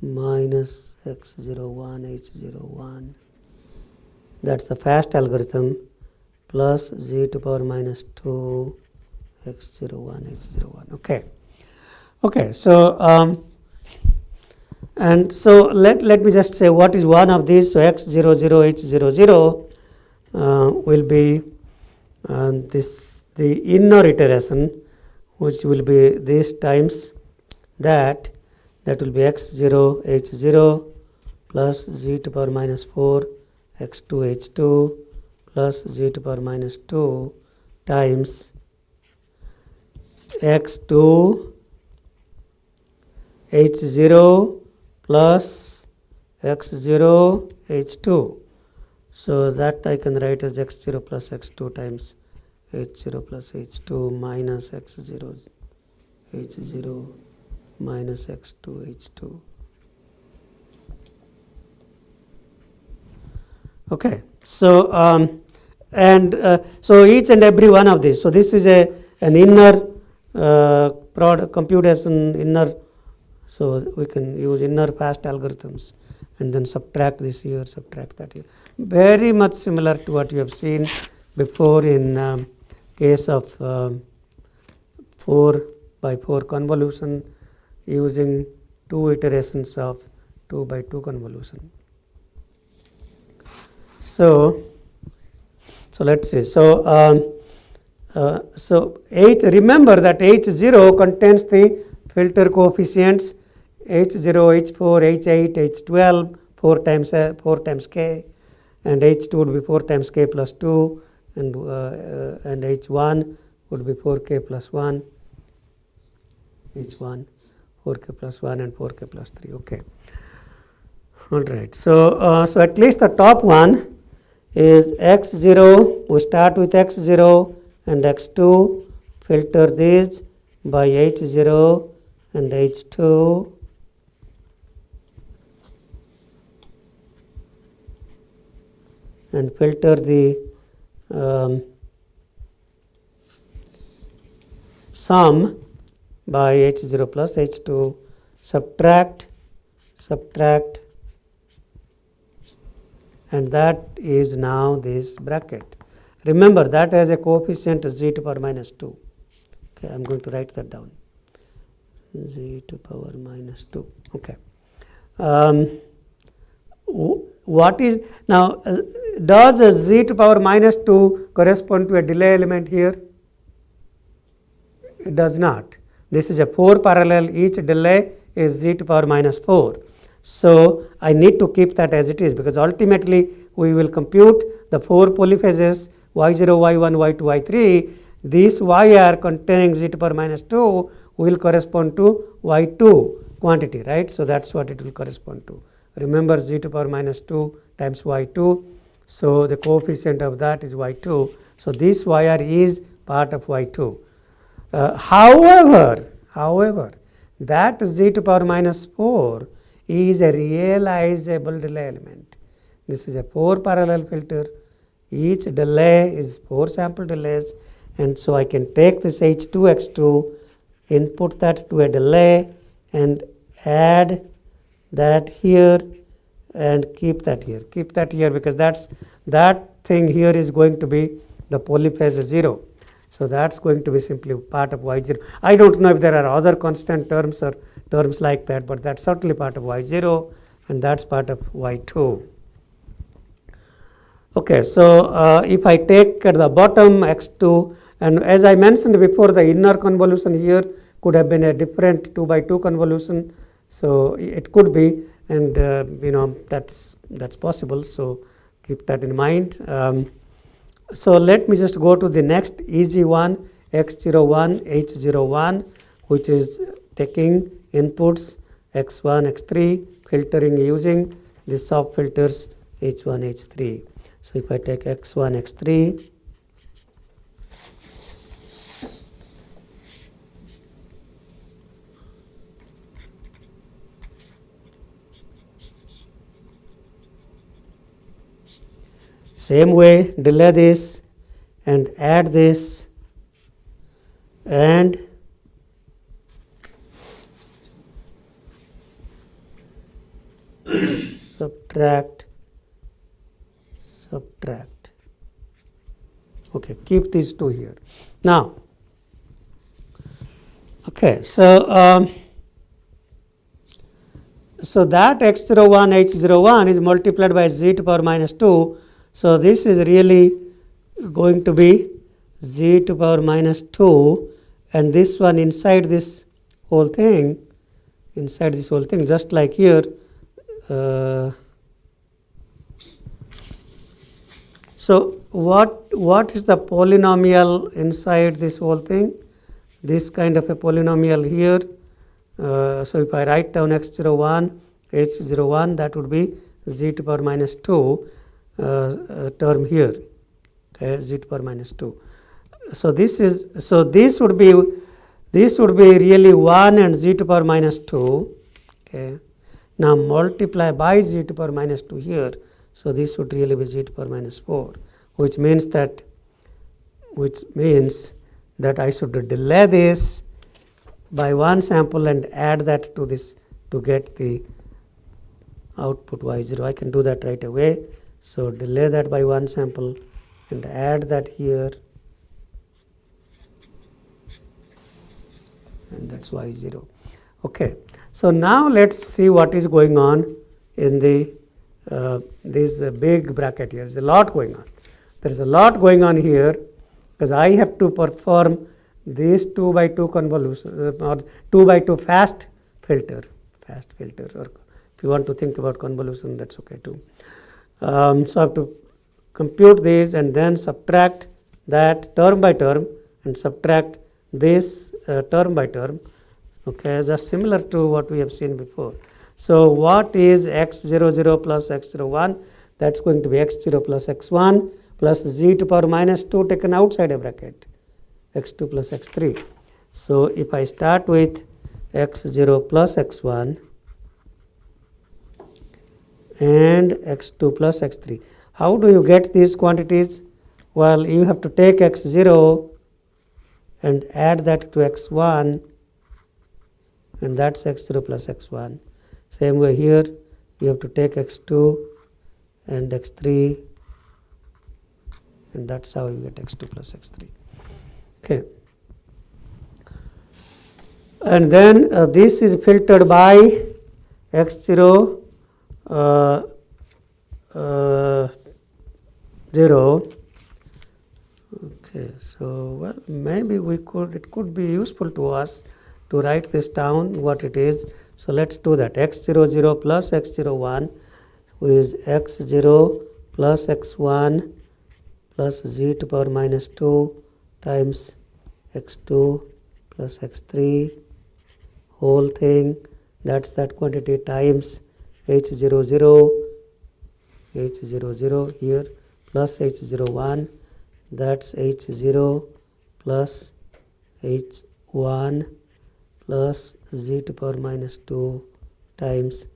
minus x01 h01. That's the fast algorithm, plus z to power minus 2 x01 h01. Okay, so and so let me just say what is one of these. So x00 h00 will be the inner iteration, which will be this times that will be x0 h0 plus z to power minus 4 x2 h2 plus z to power minus 2 times x2 h0 plus x0 h2. So that I can write as x0 plus x2 times h0 plus h2 minus x0 h0 minus x2 h2. Okay, so so each and every one of these. So this is an inner product compute as an inner. So we can use inner fast algorithms and then subtract this here, subtract that here. Very much similar to what you have seen before in case of 4 by 4 convolution using 2 iterations of 2 by 2 convolution. So let's see. So H, remember that H0 contains the filter coefficients H0, H4, H8, H12, 4 times k, and H2 would be 4 times k plus 2, and H1 would be 4k plus 1, H1, 4k plus 1 and 4k plus 3. Okay. All right. So at least the top one is x0. We start with x0 and x2, filter these by h0 and h2. And filter the sum by h0 plus h2, subtract, and that is now this bracket. Remember that has a coefficient z to power minus 2. Okay, I am going to write that down. Z to power minus 2. Okay. What is now? Does a z to power minus 2 correspond to a delay element here? It does not. This is a 4 parallel. Each delay is z to power minus 4. So I need to keep that as it is, because ultimately we will compute the 4 polyphases y0, y1, y2, y3. These yr containing z to power minus 2 will correspond to y2 quantity, right? So that's what it will correspond to. Remember, z to power minus 2 times y2. So the coefficient of that is y2. So this yr is part of y2. However, that z to power minus 4 is a realizable delay element. This is a 4 parallel filter. Each delay is 4 sample delays, and so I can take this h2 x2, input that to a delay and add that here and keep that here. Keep that here because that thing here is going to be the polyphase 0. So that's going to be simply part of y0. I don't know if there are other constant terms or terms like that, but that's certainly part of y0 and that's part of y2. Okay, so if I take at the bottom x2, and as I mentioned before, the inner convolution here could have been a different 2 by 2 convolution. So it could be, and that's possible. So keep that in mind. So let me just go to the next easy one, x01, h01, which is taking inputs x1, x3, filtering using the sub filters h1, h3. So if I take x1, x3, same way, delay this and add this and subtract. Okay, keep these two here. Now, okay, so that x01, h01 is multiplied by z to power minus 2. So this is really going to be z to power minus 2, and this one inside this whole thing, just like here. So what is the polynomial inside this whole thing? This kind of a polynomial here. So if I write down x01, h01, that would be z to power minus 2 term here. Okay, z to power minus 2. So this would be really 1 and z to power minus 2. Okay. Now multiply by z to power minus 2 here. So this should really be z to power minus 4, which means that I should delay this by one sample and add that to this to get the output y0. I can do that right away. So delay that by one sample and add that here, and that's y0. Okay, so now let's see what is going on in the this big bracket here. There's a lot going on. There is a lot going on here because I have to perform this 2 by 2 convolution or 2 by 2 fast filter, or if you want to think about convolution, that's okay too. So I have to compute this and then subtract that term by term and subtract this term by term. Okay, just similar to what we have seen before. So what is x00 plus x01? That's going to be x0 plus x1 plus z to power minus 2 taken outside a bracket, x2 plus x3. So if I start with x0 plus x1 and x2 plus x3, how do you get these quantities? Well, you have to take x0 and add that to x1, and that's x0 plus x1. Same way here, you have to take x2 and x3, and that's how you get x2 plus x3. Okay. And then this is filtered by x0 0. Okay, so well, maybe it could be useful to us to write this down what it is. So let's do that. x00 plus x01 is x0 plus x1 plus z to power minus 2 times x2 plus x3 whole thing, that's that quantity, times h00 here plus h01, that's h0 plus h1 plus z to power minus 2 times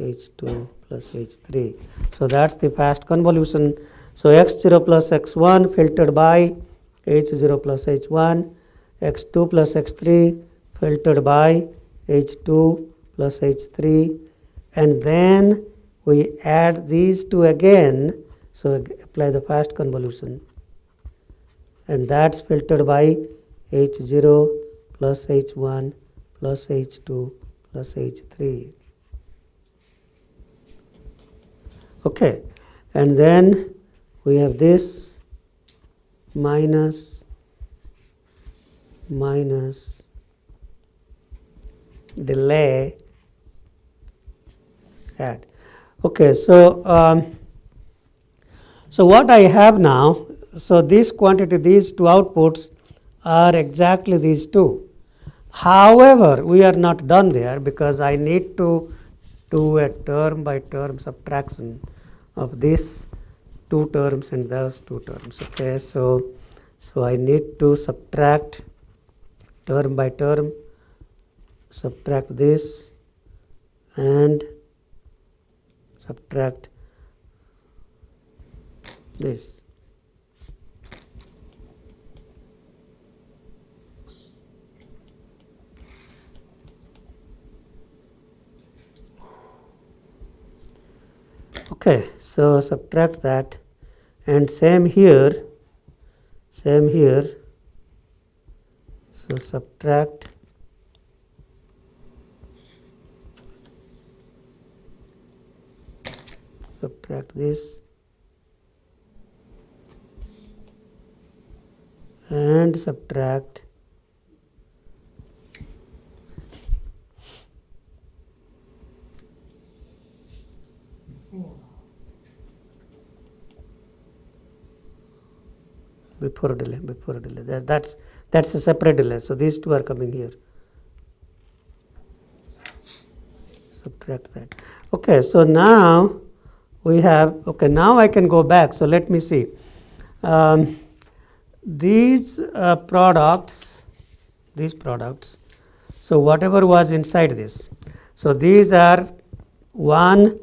h2 plus h3. So that's the fast convolution. So x0 plus x1 filtered by h0 plus h1, x2 plus x3 filtered by h2 plus h3, and then we add these two again. So apply the fast convolution, and that's filtered by h0 plus h1 plus h2 plus h3. Okay, and then we have this minus delay that. Okay, so what I have now, so this quantity, these two outputs are exactly these two. However, we are not done there because I need to do a term by term subtraction of these two terms and those two terms. Okay, so I need to subtract term by term, subtract this and subtract this. Okay, so subtract that, and same here. So subtract this and subtract before delay. That's a separate delay. So these two are coming here. Subtract that. Okay, so now we have, okay, now I can go back. So let me see. These products, so whatever was inside this, so these are 1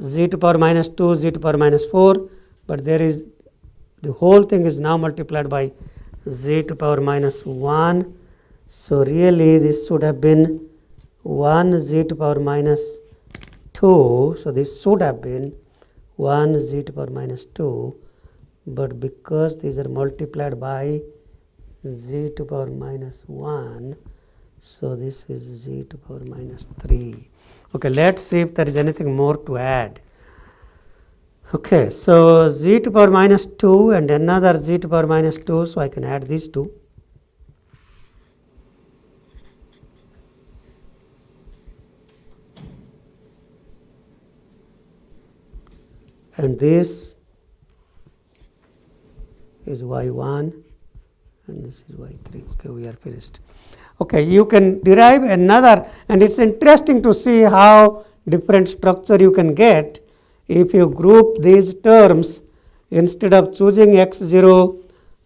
z to power minus 2, z to power minus 4, but there is the whole thing is now multiplied by z to power minus 1. So really this should have been 1 z to power minus 2. So this should have been 1 z to power minus 2, but because these are multiplied by z to power minus 1, so this is z to power minus 3. Okay, let's see if there is anything more to add. Okay, so z to power minus 2 and another z to power minus 2, so I can add these two. And this is y1 and this is y3. Okay, we are finished. Okay, you can derive another, and it's interesting to see how different structure you can get if you group these terms. Instead of choosing x0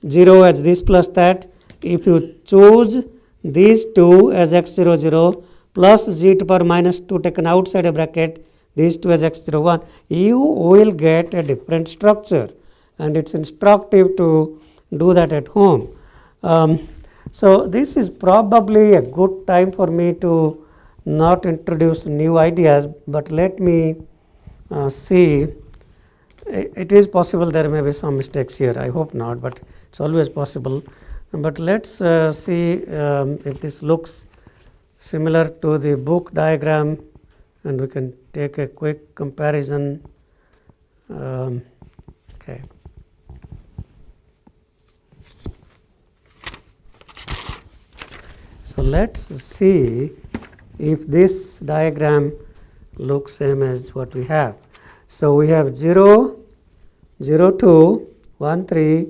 0 as this plus that, if you choose these two as x0 0 plus z to power minus 2 taken outside a bracket, these two as x0 1, you will get a different structure, and it's instructive to do that at home. So this is probably a good time for me to not introduce new ideas, but let me see. It is possible there may be some mistakes here. I hope not, but it's always possible. But let's see if this looks similar to the book diagram, and we can take a quick comparison. Okay. So let's see if this diagram looks same as what we have. So we have 0, 0, 2, 1, 3,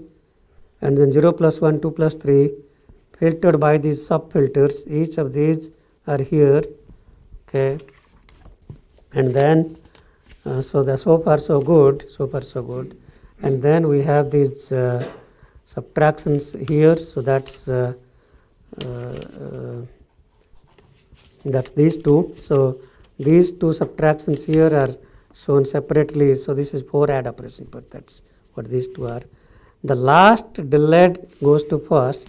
and then 0 plus 1, 2 plus 3, filtered by these sub filters. Each of these are here. Okay. And then so far so good. And then we have these subtractions here. So that's these two. So these two subtractions here are shown separately. So this is 4 add operation, but that's what these two are. The last delayed goes to first,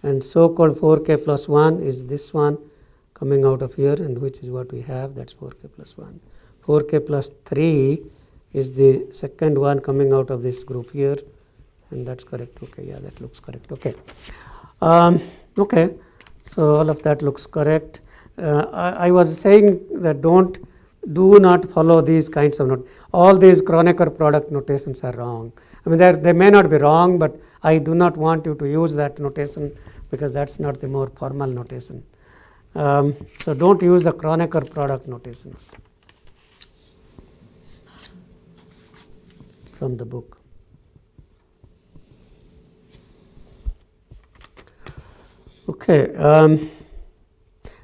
and so called 4k plus 1 is this one coming out of here, and which is what we have, that's 4k plus 1. 4k plus 3 is the second one coming out of this group here, and that's correct. Okay, yeah, that looks correct. Okay. Okay, so all of that looks correct. I was saying that do not follow these kinds of note. All these Kronecker product notations are wrong. I mean, they may not be wrong, but I do not want you to use that notation because that's not the more formal notation. So don't use the Kronecker product notations from the book. Okay.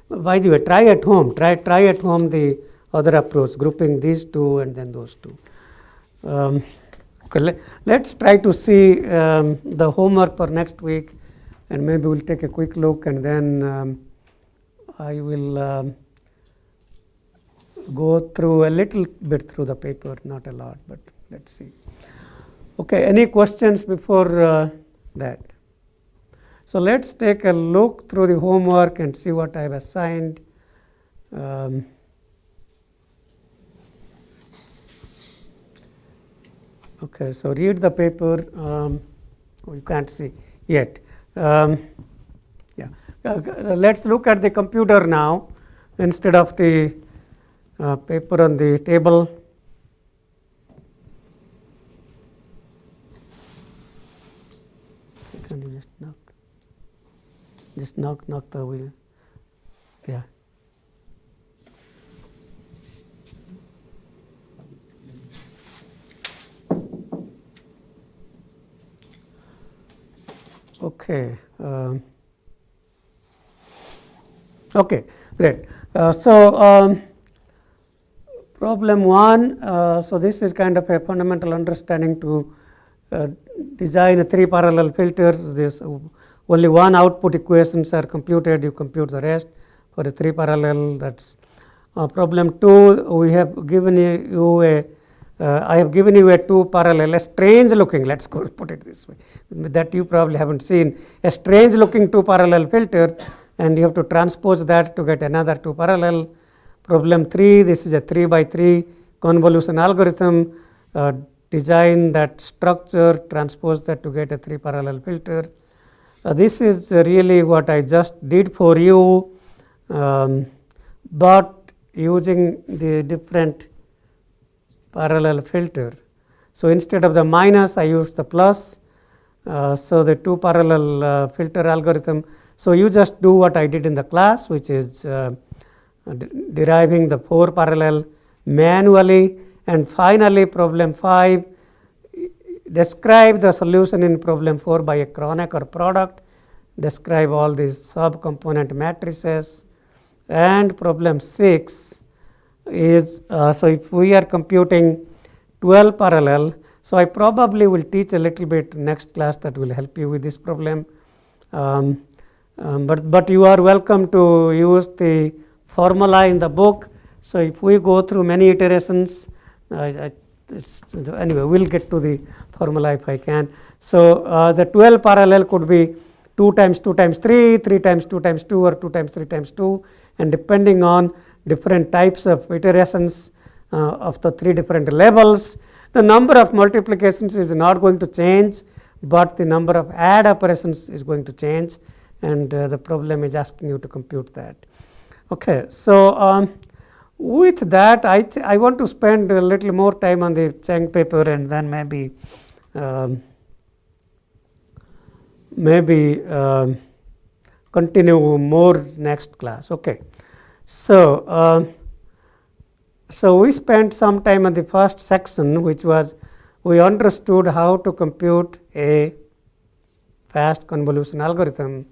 By the way, try at home the other approach, grouping these two and then those two. Okay, let's try to see the homework for next week, and maybe we'll take a quick look, and then I will go through a little bit through the paper, not a lot, but let's see. Okay, any questions before that? So let's take a look through the homework and see what I have assigned. Okay, so read the paper. You can't see yet. Yeah, let's look at the computer now instead of the paper on the table. Can you just knock the wheel? Yeah. Okay. Okay, great. Problem 1, so this is kind of a fundamental understanding to design a 3 parallel filter. This only one output equations are computed, you compute the rest for a 3 parallel. That's Problem 2, we have given you a I have given you a two parallel, a strange looking, let's go put it this way, that you probably haven't seen, a strange looking two parallel filter, and you have to transpose that to get another two parallel. Problem 3, this is a 3 by 3 convolution algorithm, design that structure, transpose that to get a 3 parallel filter. This is really what I just did for you, but using the different parallel filter. So instead of the minus, I used the plus. So the two parallel filter algorithm. So you just do what I did in the class, which is deriving the 4 parallel manually, and finally problem 5, describe the solution in problem 4 by a Kronecker product, describe all these subcomponent matrices, and problem 6 is so if we are computing 12 parallel, so I probably will teach a little bit next class that will help you with this problem, but you are welcome to use the formula in the book. So if we go through many iterations, anyway, we'll get to the formula if I can. So the 12 parallel could be 2 times 2 times 3, 3 times 2 times 2, or 2 times 3 times 2, and depending on different types of iterations of the 3 different levels, the number of multiplications is not going to change, but the number of add operations is going to change, and the problem is asking you to compute that. Okay, so with that, I want to spend a little more time on the Cheng paper, and then maybe continue more next class. Okay, so so we spent some time on the first section, which was we understood how to compute a fast convolution algorithm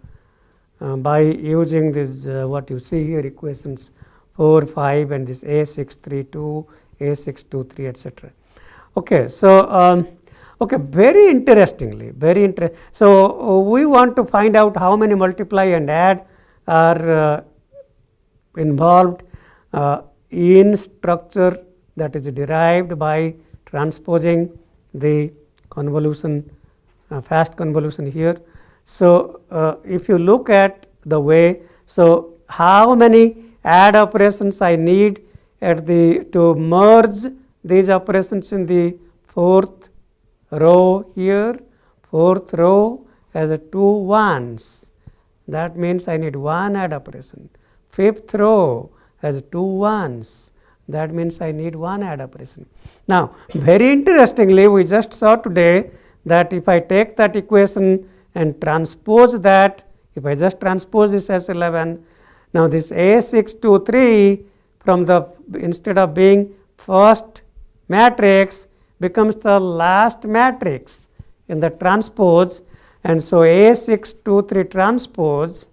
by using this what you see here, equations 4, 5, and this A632, A623, etc. Okay, so okay, very interestingly, so we want to find out how many multiply and add are involved in structure that is derived by transposing the convolution, fast convolution here. So if you look at the way, so how many add operations I need at the to merge these operations in the 4th row here, 4th row has a 2 ones, that means I need 1 add operation. 5th row has 2 ones, that means I need 1 add operation. Now very interestingly, we just saw today that if I take that equation and transpose that, if I just transpose this as 11, now this A623 from the, instead of being first matrix, becomes the last matrix in the transpose, and so A623 transpose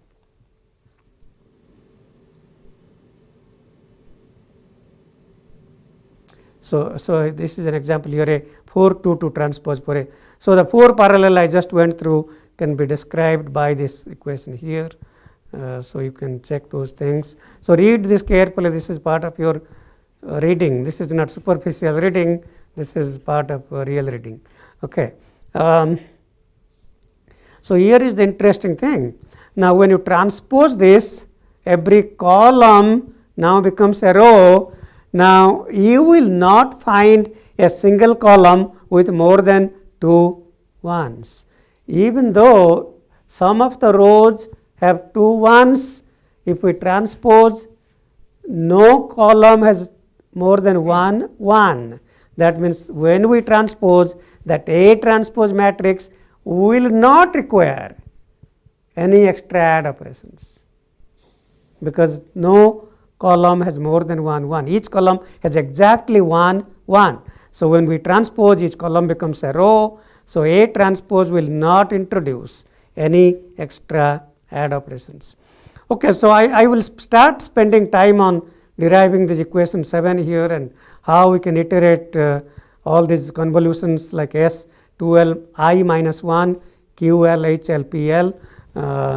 so this is an example here, a 422 transpose for a, so the 4 parallel I just went through can be described by this equation here. So you can check those things. So read this carefully, this is part of your reading, this is not superficial reading, this is part of real reading. Okay. So here is the interesting thing. Now when you transpose this, every column now becomes a row. Now you will not find a single column with more than 2 ones. Even though some of the rows have 2 ones, if we transpose, no column has more than 1 1. That means when we transpose that A transpose matrix will not require any extra add operations, because no column has more than 1 1. Each column has exactly 1 1. So when we transpose, each column becomes a row. So A transpose will not introduce any extra add operations. Okay, so I will start spending time on deriving this equation 7 here, and how we can iterate all these convolutions like S 2L I minus 1 QL HL PL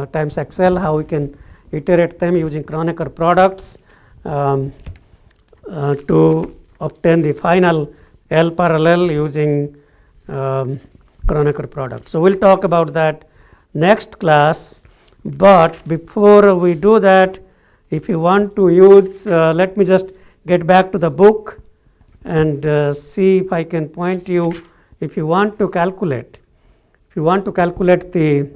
times XL, how we can iterate them using Kronecker products. to obtain the final L parallel using Kronecker product. So, we will talk about that next class, but before we do that, if you want to use, let me just get back to the book and see if I can point you. If you want to calculate, the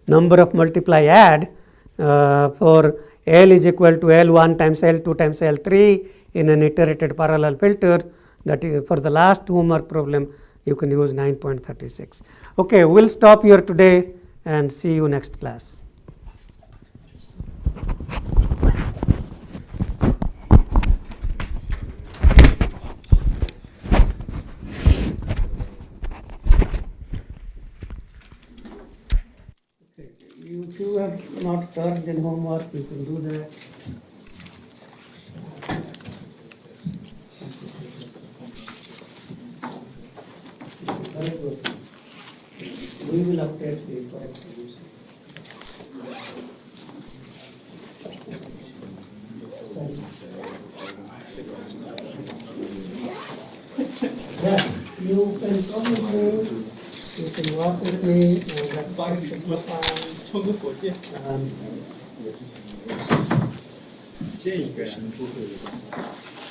number of multiply add for L is equal to L1 times L2 times L3 in an iterated parallel filter, that is for the last homework problem you can use 9.36. Okay, we will stop here today and see you next class. If you have not turned in homework, you can do that. We will update the correct solution. Yeah, you can come with me, you can walk with me, and that's why you can look on. 建一个新出会的。